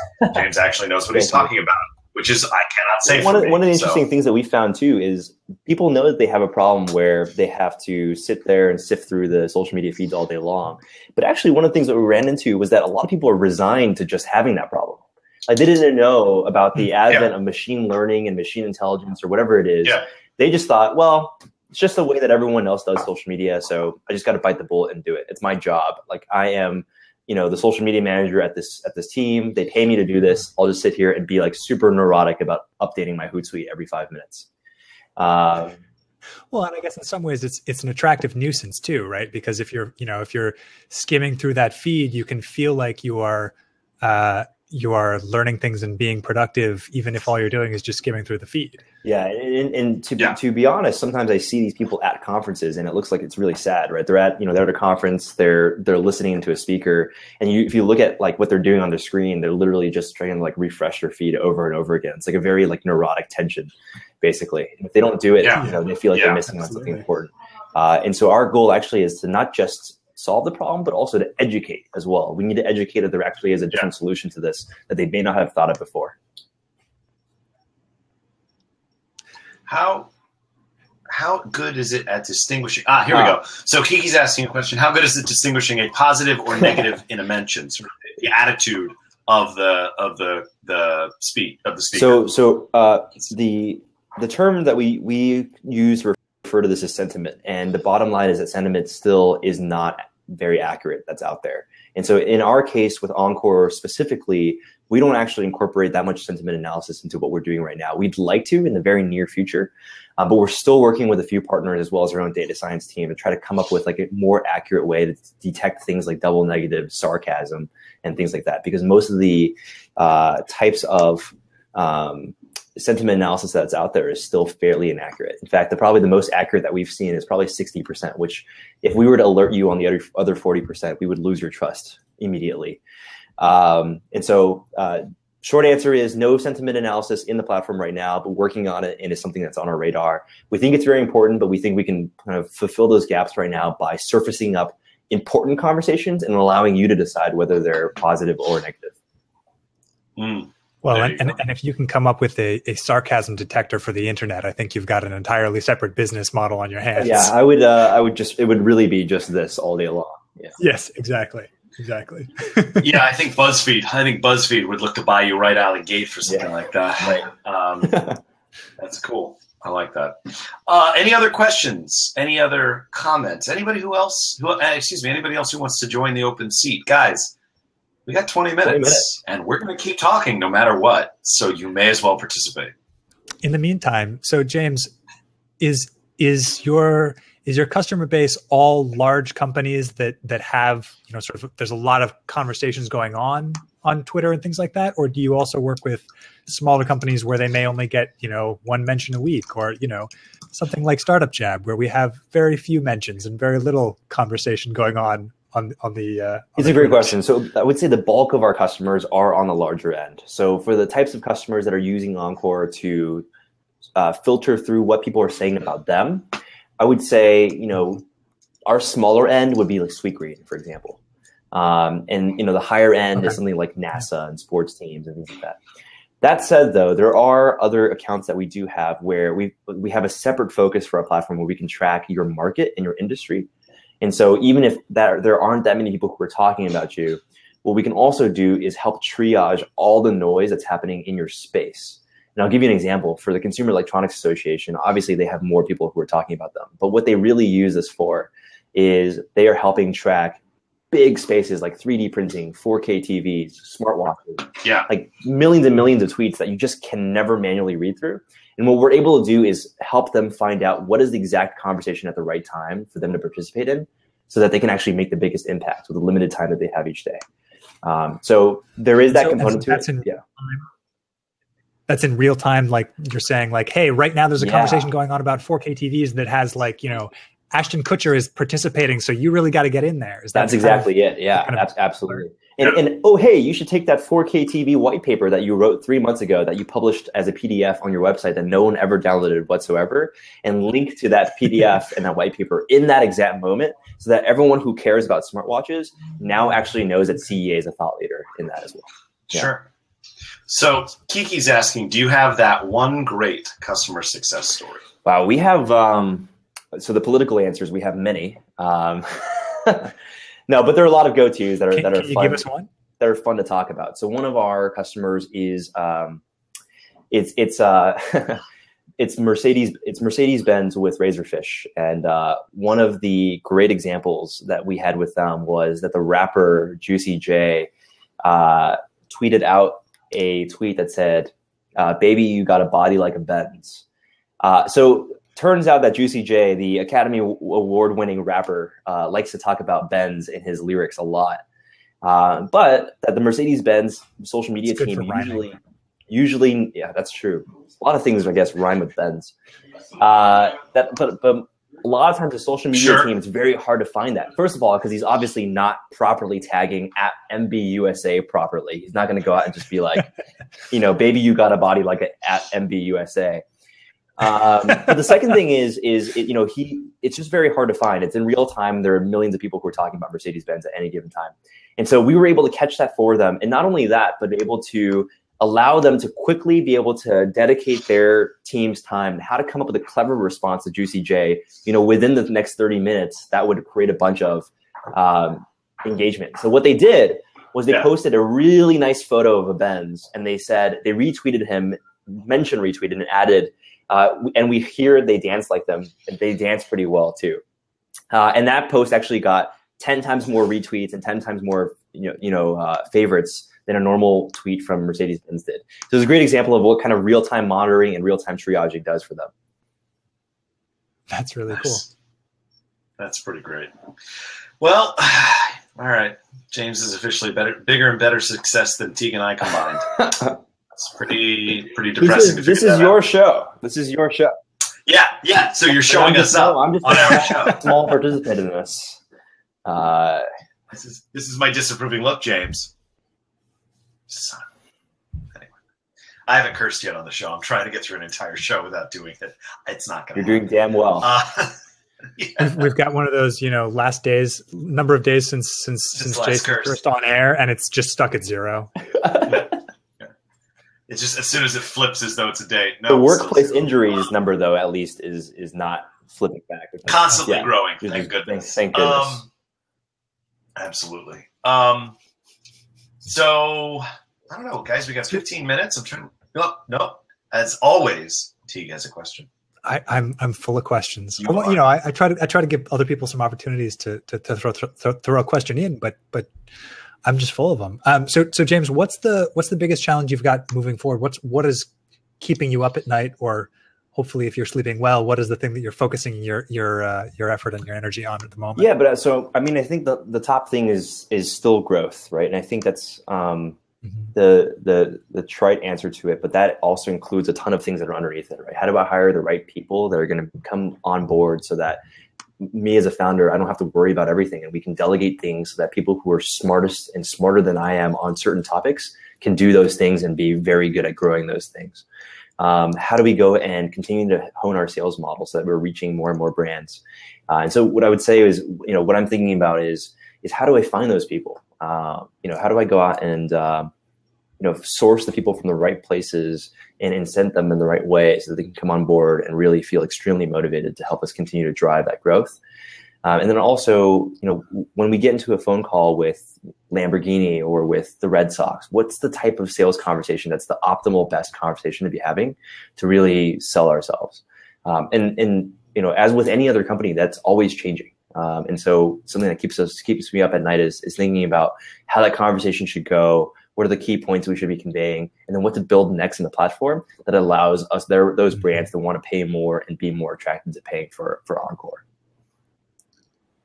actually knows what he's talking about, which is, I cannot say one of the interesting things that we found too is people know that they have a problem where they have to sit there and sift through the social media feeds all day long. But actually, one of the things that we ran into was that a lot of people are resigned to just having that problem. Like, they didn't know about the advent of machine learning and machine intelligence or whatever it is. Yeah. They just thought, well, it's just the way that everyone else does social media. So I just got to bite the bullet and do it. It's my job. Like, I am, the social media manager at this team. They pay me to do this. I'll just sit here and be like super neurotic about updating my Hootsuite every 5 minutes. Well, and I guess in some ways it's an attractive nuisance too, right? Because if you're skimming through that feed, you can feel like you are learning things and being productive, even if all you're doing is just skimming through the feed. Yeah, and to be honest, sometimes I see these people at conferences, and it looks like it's really sad, right? They're at a conference, they're listening to a speaker, and if you look at like what they're doing on their screen, they're literally just trying to like refresh their feed over and over again. It's like a very like neurotic tension, basically. And if they don't do it, they feel like they're missing on something important. And so our goal actually is to not just solve the problem, but also to educate as well. We need to educate that there actually is a different solution to this that they may not have thought of before. How good is it at distinguishing? Here we go. So Kiki's asking a question. How good is it distinguishing a positive or negative in a mention? Sort of the attitude of the speaker. So the term that we use to refer to this as sentiment, and the bottom line is that sentiment still is not very accurate. That's out there. And so in our case with Encore specifically, we don't actually incorporate that much sentiment analysis into what we're doing right now. We'd like to in the very near future, but we're still working with a few partners as well as our own data science team to try to come up with like a more accurate way to detect things like double negative, sarcasm, and things like that. Because most of the types of sentiment analysis that's out there is still fairly inaccurate. In fact, probably the most accurate that we've seen is probably 60%, which if we were to alert you on the other 40%, we would lose your trust immediately. And so short answer is no sentiment analysis in the platform right now, but working on it, and it's something that's on our radar. We think it's very important, but we think we can kind of fulfill those gaps right now by surfacing up important conversations and allowing you to decide whether they're positive or negative. Well, and if you can come up with a sarcasm detector for the internet, I think you've got an entirely separate business model on your hands. Yeah, I would it would really be just this all day long. Yeah. Yes, exactly. Yeah, I think BuzzFeed would look to buy you right out of the gate for something like that. Right. That's cool. I like that. Any other questions? Any other comments? Anybody else who wants to join the open seat? Guys, we got 20 minutes, and we're going to keep talking no matter what. So you may as well participate. In the meantime, so James, is your customer base all large companies that have, sort of, there's a lot of conversations going on Twitter and things like that? Or do you also work with smaller companies where they may only get, one mention a week, or, something like StartupJab where we have very few mentions and very little conversation going on the it's a great question. So I would say the bulk of our customers are on the larger end. So for the types of customers that are using Encore to filter through what people are saying about them, I would say, our smaller end would be like Sweetgreen, for example. And, the higher end is something like NASA and sports teams and things like that. That said, though, there are other accounts that we do have where we have a separate focus for our platform where we can track your market and your industry. And so even if there aren't that many people who are talking about you, what we can also do is help triage all the noise that's happening in your space. And I'll give you an example. For the Consumer Electronics Association, obviously they have more people who are talking about them. But what they really use this for is they are helping track big spaces like 3D printing, 4K TVs, smartwatches, like millions and millions of tweets that you just can never manually read through. And what we're able to do is help them find out what is the exact conversation at the right time for them to participate in so that they can actually make the biggest impact with the limited time that they have each day. So there is that component to it. That's in real time. Like you're saying, like, hey, right now there's a conversation going on about 4K TVs that has like, Ashton Kutcher is participating. So you really got to get in there. That's exactly it. Yeah, absolutely. And oh, hey, you should take that 4K TV white paper that you wrote 3 months ago that you published as a PDF on your website that no one ever downloaded whatsoever, and link to that PDF and that white paper in that exact moment so that everyone who cares about smartwatches now actually knows that CEA is a thought leader in that as well. Yeah. Sure. So Kiki's asking, do you have that one great customer success story? Wow, we have, so the political answers, we have many. No, but there are a lot of go-tos that are can fun. You give us one? That are fun to talk about. So one of our customers is it's Mercedes-Benz with Razorfish, and one of the great examples that we had with them was that the rapper Juicy J tweeted out a tweet that said, "Baby, you got a body like a Benz." So turns out that Juicy J, the Academy Award-winning rapper, likes to talk about Benz in his lyrics a lot. But that the Mercedes-Benz social media team Usually, yeah, that's true. A lot of things, I guess, rhyme with Benz. But a lot of times, the social media team, it's very hard to find that. First of all, because he's obviously not properly tagging at MBUSA properly. He's not going to go out and just be like, baby, you got a body like at MBUSA. But the second thing is it's just very hard to find. It's in real time. There are millions of people who are talking about Mercedes-Benz at any given time. And so we were able to catch that for them. And not only that, but able to allow them to quickly be able to dedicate their team's time and how to come up with a clever response to Juicy J, within the next 30 minutes, that would create a bunch of engagement. So what they did was they posted a really nice photo of a Benz, and they said they retweeted him, retweeted and added, and we hear they dance like them, and they dance pretty well too. And that post actually got 10 times more retweets and 10 times more favorites than a normal tweet from Mercedes-Benz did. So it's a great example of what kind of real-time monitoring and real-time triaging does for them. That's really cool. That's pretty great. Well, all right. James is officially bigger and better success than Teague and I combined. It's pretty depressing. This is your show. This is your show. Yeah. So you're showing us up on our show. Small participant in this. This is my disapproving look, James. Anyway, I haven't cursed yet on the show. I'm trying to get through an entire show without doing it. It's not going to You're doing damn well. We've got one of those, last days, number of days since Jason cursed on air, and it's just stuck at 0. It's just as soon as it flips as though it's a day. No, the workplace injuries number, though, at least is not flipping back. Constantly growing. Thank goodness. Thank goodness. Absolutely. So I don't know, guys. We got 15 minutes. I'm trying. No. As always, Teague has a question. I'm full of questions. I try to give other people some opportunities to throw a question in, but I'm just full of them. So James, what's the biggest challenge you've got moving forward? What is keeping you up at night, or hopefully if you're sleeping well, what is the thing that you're focusing your effort and your energy on at the moment? Yeah, but I think the top thing is still growth, right? And I think that's the trite answer to it, but that also includes a ton of things that are underneath it, right? How do I hire the right people that are going to come on board so that me as a founder, I don't have to worry about everything, and we can delegate things so that people who are smartest and smarter than I am on certain topics can do those things and be very good at growing those things. How do we go and continue to hone our sales model so that we're reaching more and more brands? And so what I would say is, what I'm thinking about is how do I find those people? How do I go out and, source the people from the right places and incent them in the right way so that they can come on board and really feel extremely motivated to help us continue to drive that growth. And then also, when we get into a phone call with Lamborghini or with the Red Sox, what's the type of sales conversation that's the optimal best conversation to be having to really sell ourselves? And as with any other company, that's always changing. And so something that keeps me up at night is thinking about how that conversation should go. What are the key points we should be conveying? And then what to build next in the platform that allows us those brands to want to pay more and be more attracted to paying for Encore.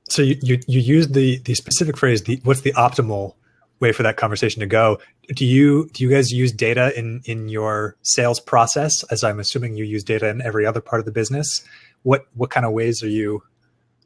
So you used the specific phrase, what's the optimal way for that conversation to go? Do you guys use data in your sales process? As I'm assuming you use data in every other part of the business. What kind of ways are you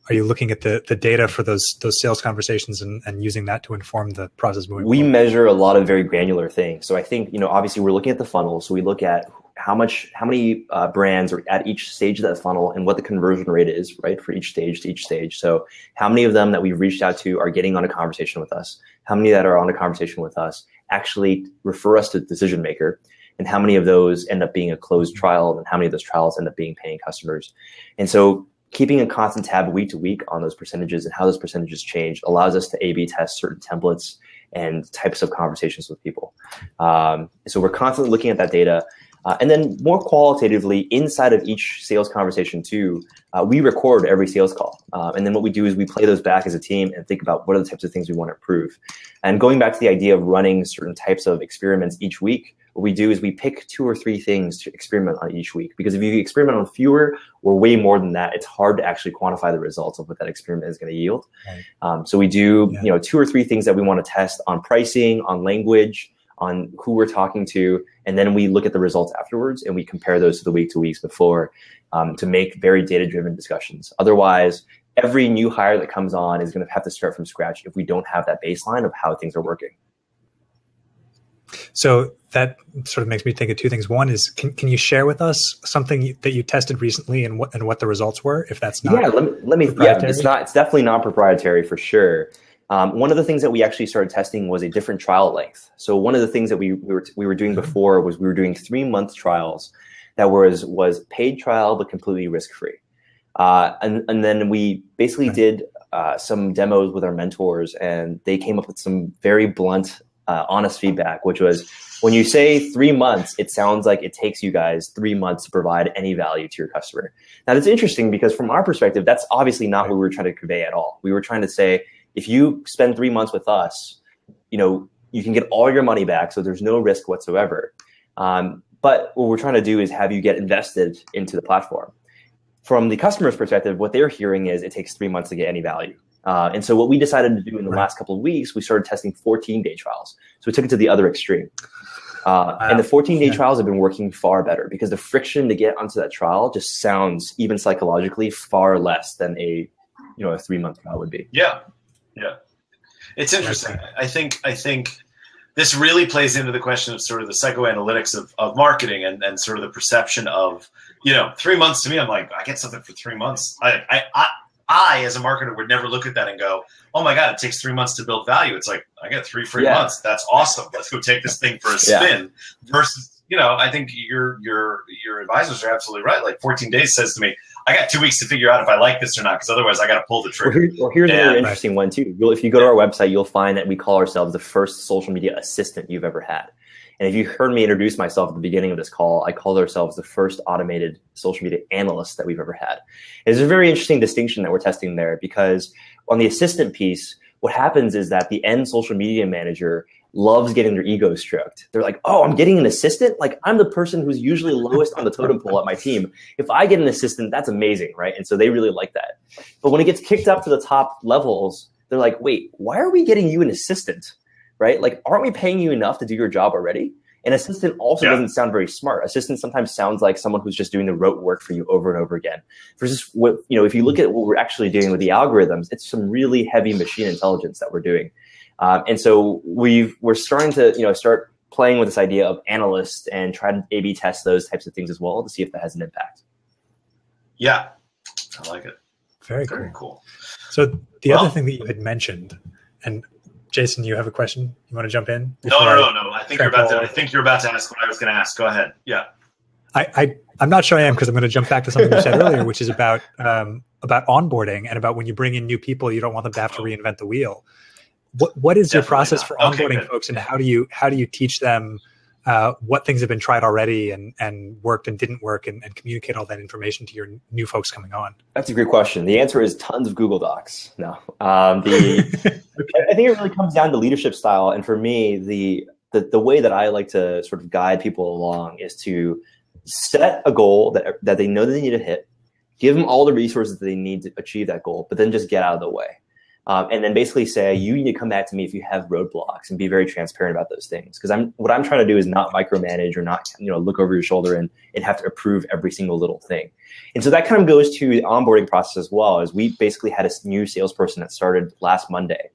looking at the data for those sales conversations and using that to inform the process moving forward? We measure a lot of very granular things. So I think, obviously we're looking at the funnel. So we look at how many brands are at each stage of that funnel and what the conversion rate is, right, for each stage to each stage. So how many of them that we've reached out to are getting on a conversation with us? How many that are on a conversation with us actually refer us to the decision maker? And how many of those end up being a closed trial? And how many of those trials end up being paying customers? And so keeping a constant tab week to week on those percentages and how those percentages change allows us to A/B test certain templates and types of conversations with people. So we're constantly looking at that data. And then more qualitatively, inside of each sales conversation too, we record every sales call. And then what we do is we play those back as a team and think about what are the types of things we want to improve. And going back to the idea of running certain types of experiments each week, what we do is we pick 2 or 3 things to experiment on each week. Because if you experiment on fewer or way more than that, it's hard to actually quantify the results of what that experiment is going to yield. Right. So we do 2 or 3 things that we want to test on pricing, on language, on who we're talking to, and then we look at the results afterwards and we compare those to the week to weeks before to make very data-driven discussions. Otherwise, every new hire that comes on is going to have to start from scratch if we don't have that baseline of how things are working. So that sort of makes me think of two things. One is, can you share with us something that you tested recently and what the results were? If that's not, let me. Yeah, it's definitely not proprietary for sure. One of the things that we actually started testing was a different trial length. So one of the things that we were doing before was we were doing 3-month trials that was paid trial but completely risk-free. And then we basically did some demos with our mentors, and they came up with some very blunt, honest feedback, which was, when you say 3 months, it sounds like it takes you guys 3 months to provide any value to your customer. Now, it's interesting because from our perspective, that's obviously not what we were trying to convey at all. We were trying to say, if you spend 3 months with us, you can get all your money back, so there's no risk whatsoever. But what we're trying to do is have you get invested into the platform. From the customer's perspective, what they're hearing is it takes 3 months to get any value. And so what we decided to do in the last couple of weeks, we started testing 14-day trials. So we took it to the other extreme. And the 14-day trials have been working far better because the friction to get onto that trial just sounds, even psychologically, far less than a 3-month trial would be. Yeah. It's interesting. I think this really plays into the question of sort of the psychoanalytics of marketing and sort of the perception of, 3 months to me, I'm like, I get something for 3 months. I, as a marketer, would never look at that and go, oh my God, it takes 3 months to build value. It's like, I get 3 free months. That's awesome. Let's go take this thing for a spin. Versus, I think your advisors are absolutely right. Like 14 days says to me, I got 2 weeks to figure out if I like this or not, because otherwise I got to pull the trigger. Well, here's another interesting one too. If you go to our website, you'll find that we call ourselves the first social media assistant you've ever had. And if you heard me introduce myself at the beginning of this call, I called ourselves the first automated social media analyst that we've ever had. And there's a very interesting distinction that we're testing there, because on the assistant piece, what happens is that the end social media manager loves getting their ego stroked. They're like, oh, I'm getting an assistant? Like, I'm the person who's usually lowest on the totem pole at my team. If I get an assistant, that's amazing, right? And so they really like that. But when it gets kicked up to the top levels, they're like, wait, why are we getting you an assistant? Right? Like, aren't we paying you enough to do your job already? An assistant also doesn't sound very smart. Assistant sometimes sounds like someone who's just doing the rote work for you over and over again. Versus what, if you look at what we're actually doing with the algorithms, it's some really heavy machine intelligence that we're doing. And so we're starting to, start playing with this idea of analysts and try to A/B test those types of things as well to see if that has an impact. Yeah, I like it. Very cool. So the other thing that you had mentioned, and Jason, you have a question? You want to jump in? No. I think you're about to ask what I was going to ask. Go ahead. Yeah. I'm not sure I am, because I'm going to jump back to something you said earlier, which is about onboarding and about when you bring in new people, you don't want them to have to reinvent the wheel. What is your process for onboarding folks, and how do you teach them what things have been tried already and worked and didn't work, and communicate all that information to your new folks coming on? That's a great question. The answer is tons of Google Docs. No, I think it really comes down to leadership style. And for me, the way that I like to sort of guide people along is to set a goal that they know that they need to hit, give them all the resources that they need to achieve that goal, but then just get out of the way. And then basically say, you need to come back to me if you have roadblocks, and be very transparent about those things. Because what I'm trying to do is not micromanage or not, look over your shoulder and have to approve every single little thing. And so that kind of goes to the onboarding process as well, as we basically had a new salesperson that started last Monday.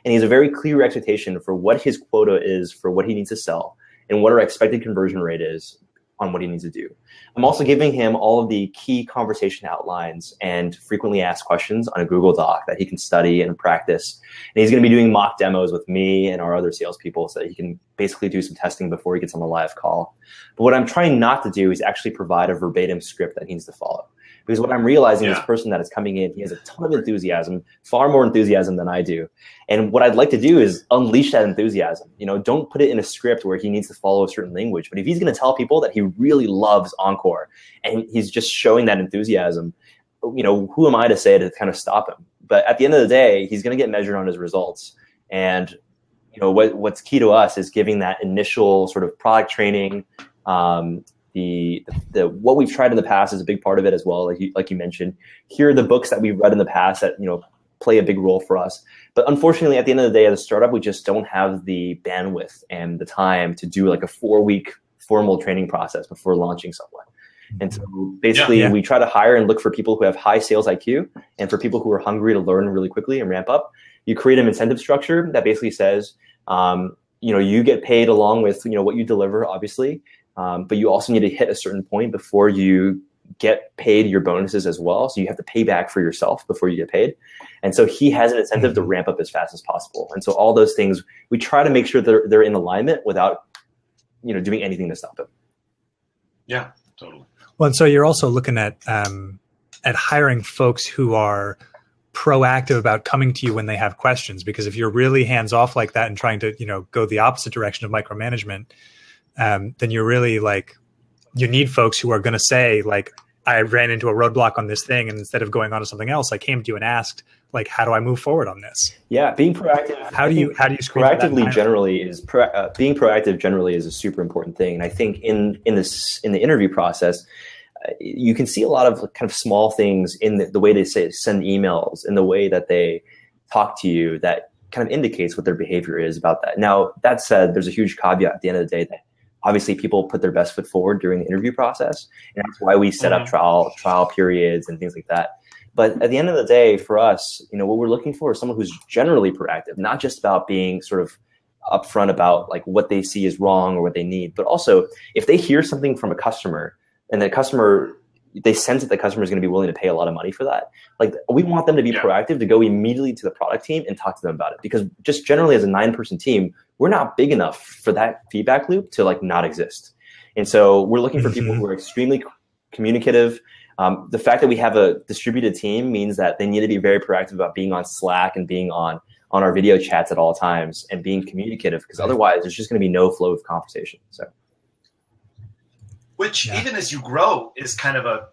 And he has a very clear expectation for what his quota is for what he needs to sell, and what our expected conversion rate is on what he needs to do. I'm also giving him all of the key conversation outlines and frequently asked questions on a Google Doc that he can study and practice. And he's going to be doing mock demos with me and our other salespeople so that he can basically do some testing before he gets on the live call. But what I'm trying not to do is actually provide a verbatim script that he needs to follow. Because what I'm realizing is this person that is coming in, he has a ton of enthusiasm, far more enthusiasm than I do. And what I'd like to do is unleash that enthusiasm. Don't put it in a script where he needs to follow a certain language. But if he's going to tell people that he really loves Encore and he's just showing that enthusiasm, who am I to say to kind of stop him? But at the end of the day, he's going to get measured on his results. And what's key to us is giving that initial sort of product training. The what we've tried in the past is a big part of it as well. Like you mentioned, here are the books that we've read in the past that play a big role for us. But unfortunately, at the end of the day, as a startup, we just don't have the bandwidth and the time to do like a 4-week formal training process before launching someone. And so basically, we try to hire and look for people who have high sales IQ and for people who are hungry to learn really quickly and ramp up. You create an incentive structure that basically says, you get paid along with, what you deliver, obviously. But you also need to hit a certain point before you get paid your bonuses as well. So you have to pay back for yourself before you get paid. And so he has an incentive to ramp up as fast as possible. And so all those things, we try to make sure they're in alignment without, doing anything to stop it. Yeah, totally. Well, and so you're also looking at hiring folks who are proactive about coming to you when they have questions, because if you're really hands off like that and trying to, go the opposite direction of micromanagement, then you're really you need folks who are going to say I ran into a roadblock on this thing, and instead of going on to something else, I came to you and asked, how do I move forward on this? Yeah, being proactive. How do you screen proactively generally is being proactive generally is a super important thing. And I think in the interview process, you can see a lot of kind of small things in the way they send emails, in the way that they talk to you, that kind of indicates what their behavior is about that. Now, that said, there's a huge caveat at the end of the day that obviously people put their best foot forward during the interview process. And that's why we set up trial periods and things like that. But at the end of the day, for us, what we're looking for is someone who's generally proactive, not just about being sort of upfront about what they see is wrong or what they need, but also if they hear something from a customer and they sense that the customer is going to be willing to pay a lot of money for that, we want them to be proactive, to go immediately to the product team and talk to them about it. Because just generally as a 9-person team, we're not big enough for that feedback loop to not exist. And so we're looking for people who are extremely communicative. The fact that we have a distributed team means that they need to be very proactive about being on Slack and being on our video chats at all times and being communicative, because otherwise there's just going to be no flow of conversation. So, which even as you grow is kind of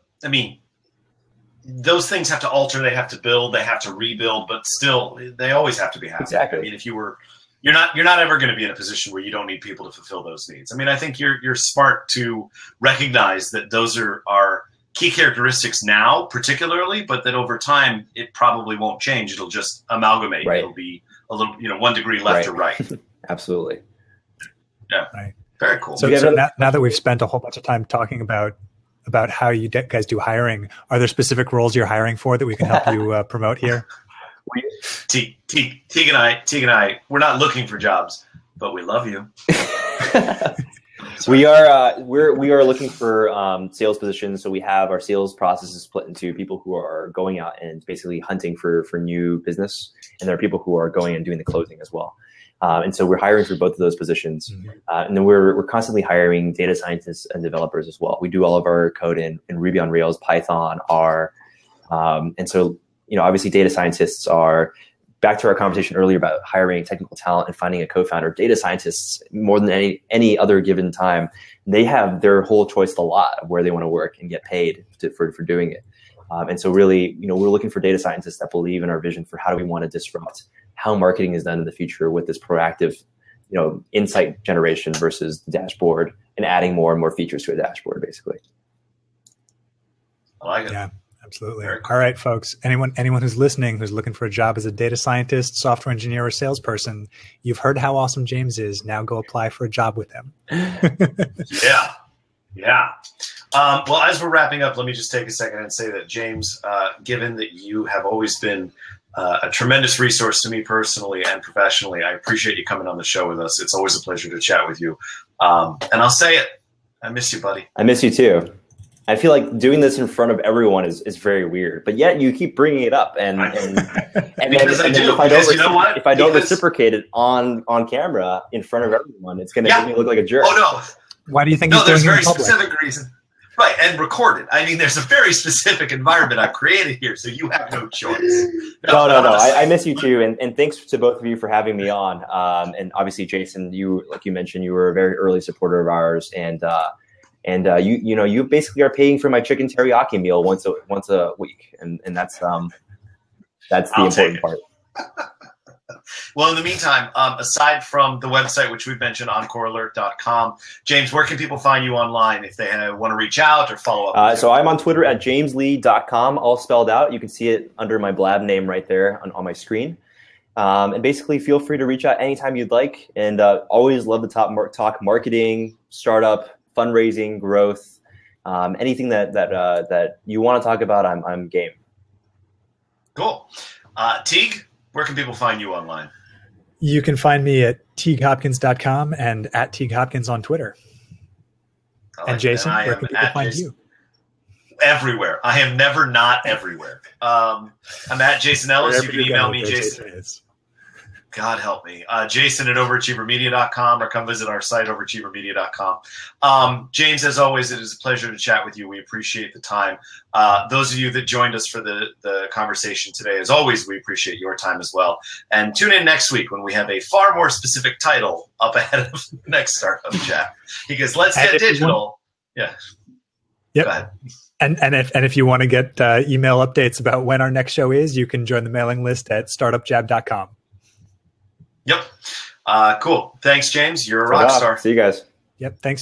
those things have to alter, they have to build, they have to rebuild, but still they always have to be happening. Exactly. I mean, if you're not ever going to be in a position where you don't need people to fulfill those needs. I mean, I think you're smart to recognize that those are key characteristics now, particularly, but that over time it probably won't change. It'll just amalgamate. Right. It'll be a little, 1 degree left or right. Absolutely. Yeah. Right. Very cool. So now that we've spent a whole bunch of time talking about how you guys do hiring, are there specific roles you're hiring for that we can help you promote here? Teague and I, we're not looking for jobs, but we love you. We are looking for sales positions. So we have our sales processes split into people who are going out and basically hunting for new business, and there are people who are going and doing the closing as well. And so we're hiring for both of those positions. And then we're constantly hiring data scientists and developers as well. We do all of our code in Ruby on Rails, Python, R. And so, obviously data scientists are, back to our conversation earlier about hiring technical talent and finding a co-founder. Data scientists, more than any other given time, they have their whole choice a lot of where they want to work and get paid for doing it. And so really, we're looking for data scientists that believe in our vision for how do we want to disrupt how marketing is done in the future with this proactive, insight generation versus the dashboard, and adding more and more features to a dashboard, basically. I like it. Yeah, absolutely. Cool. All right, folks. Anyone who's listening, who's looking for a job as a data scientist, software engineer, or salesperson, you've heard how awesome James is. Now go apply for a job with him. Yeah. Well, as we're wrapping up, let me just take a second and say that, James, given that you have always been a tremendous resource to me personally and professionally, I appreciate you coming on the show with us. It's always a pleasure to chat with you. And I'll say it. I miss you, buddy. I miss you too. I feel like doing this in front of everyone is very weird, but yet you keep bringing it up, and if I don't reciprocate it on camera in front of everyone, it's going to make me look like a jerk. Oh no! Why do you think? No, there's a very specific reason. Right, and recorded. I mean, there's a very specific environment I've created here, so you have no choice. No. I miss you too, and thanks to both of you for having me on. And obviously, Jason, like you mentioned, you were a very early supporter of ours, and you basically are paying for my chicken teriyaki meal once a week, and that's the important part. Well, in the meantime, aside from the website, which we've mentioned, EncoreAlert.com, James, where can people find you online if they want to reach out or follow up? So I'm on Twitter at jameslee.com, all spelled out. You can see it under my Blab name right there on my screen. And basically, feel free to reach out anytime you'd like. And always love to talk marketing, startup, fundraising, growth, anything that you want to talk about. I'm game. Cool. Teague, where can people find you online? You can find me at teaguehopkins.com and at teaguehopkins on Twitter. And Jason, where can people find you? Everywhere. I am never not everywhere. I'm at Jason Ellis. You can email me, Jason. God help me. Jason at overachievermedia.com, or come visit our site, overachievermedia.com. James, as always, it is a pleasure to chat with you. We appreciate the time. Those of you that joined us for the conversation today, as always, we appreciate your time as well. And tune in next week when we have a far more specific title up ahead of the next Startup Chat. Because let's get digital. Yeah. Yep. Go ahead. And if you want to get email updates about when our next show is, you can join the mailing list at StartupJab.com. Yep. Cool. Thanks, James. You're a rock star. See you guys. Yep. Thanks.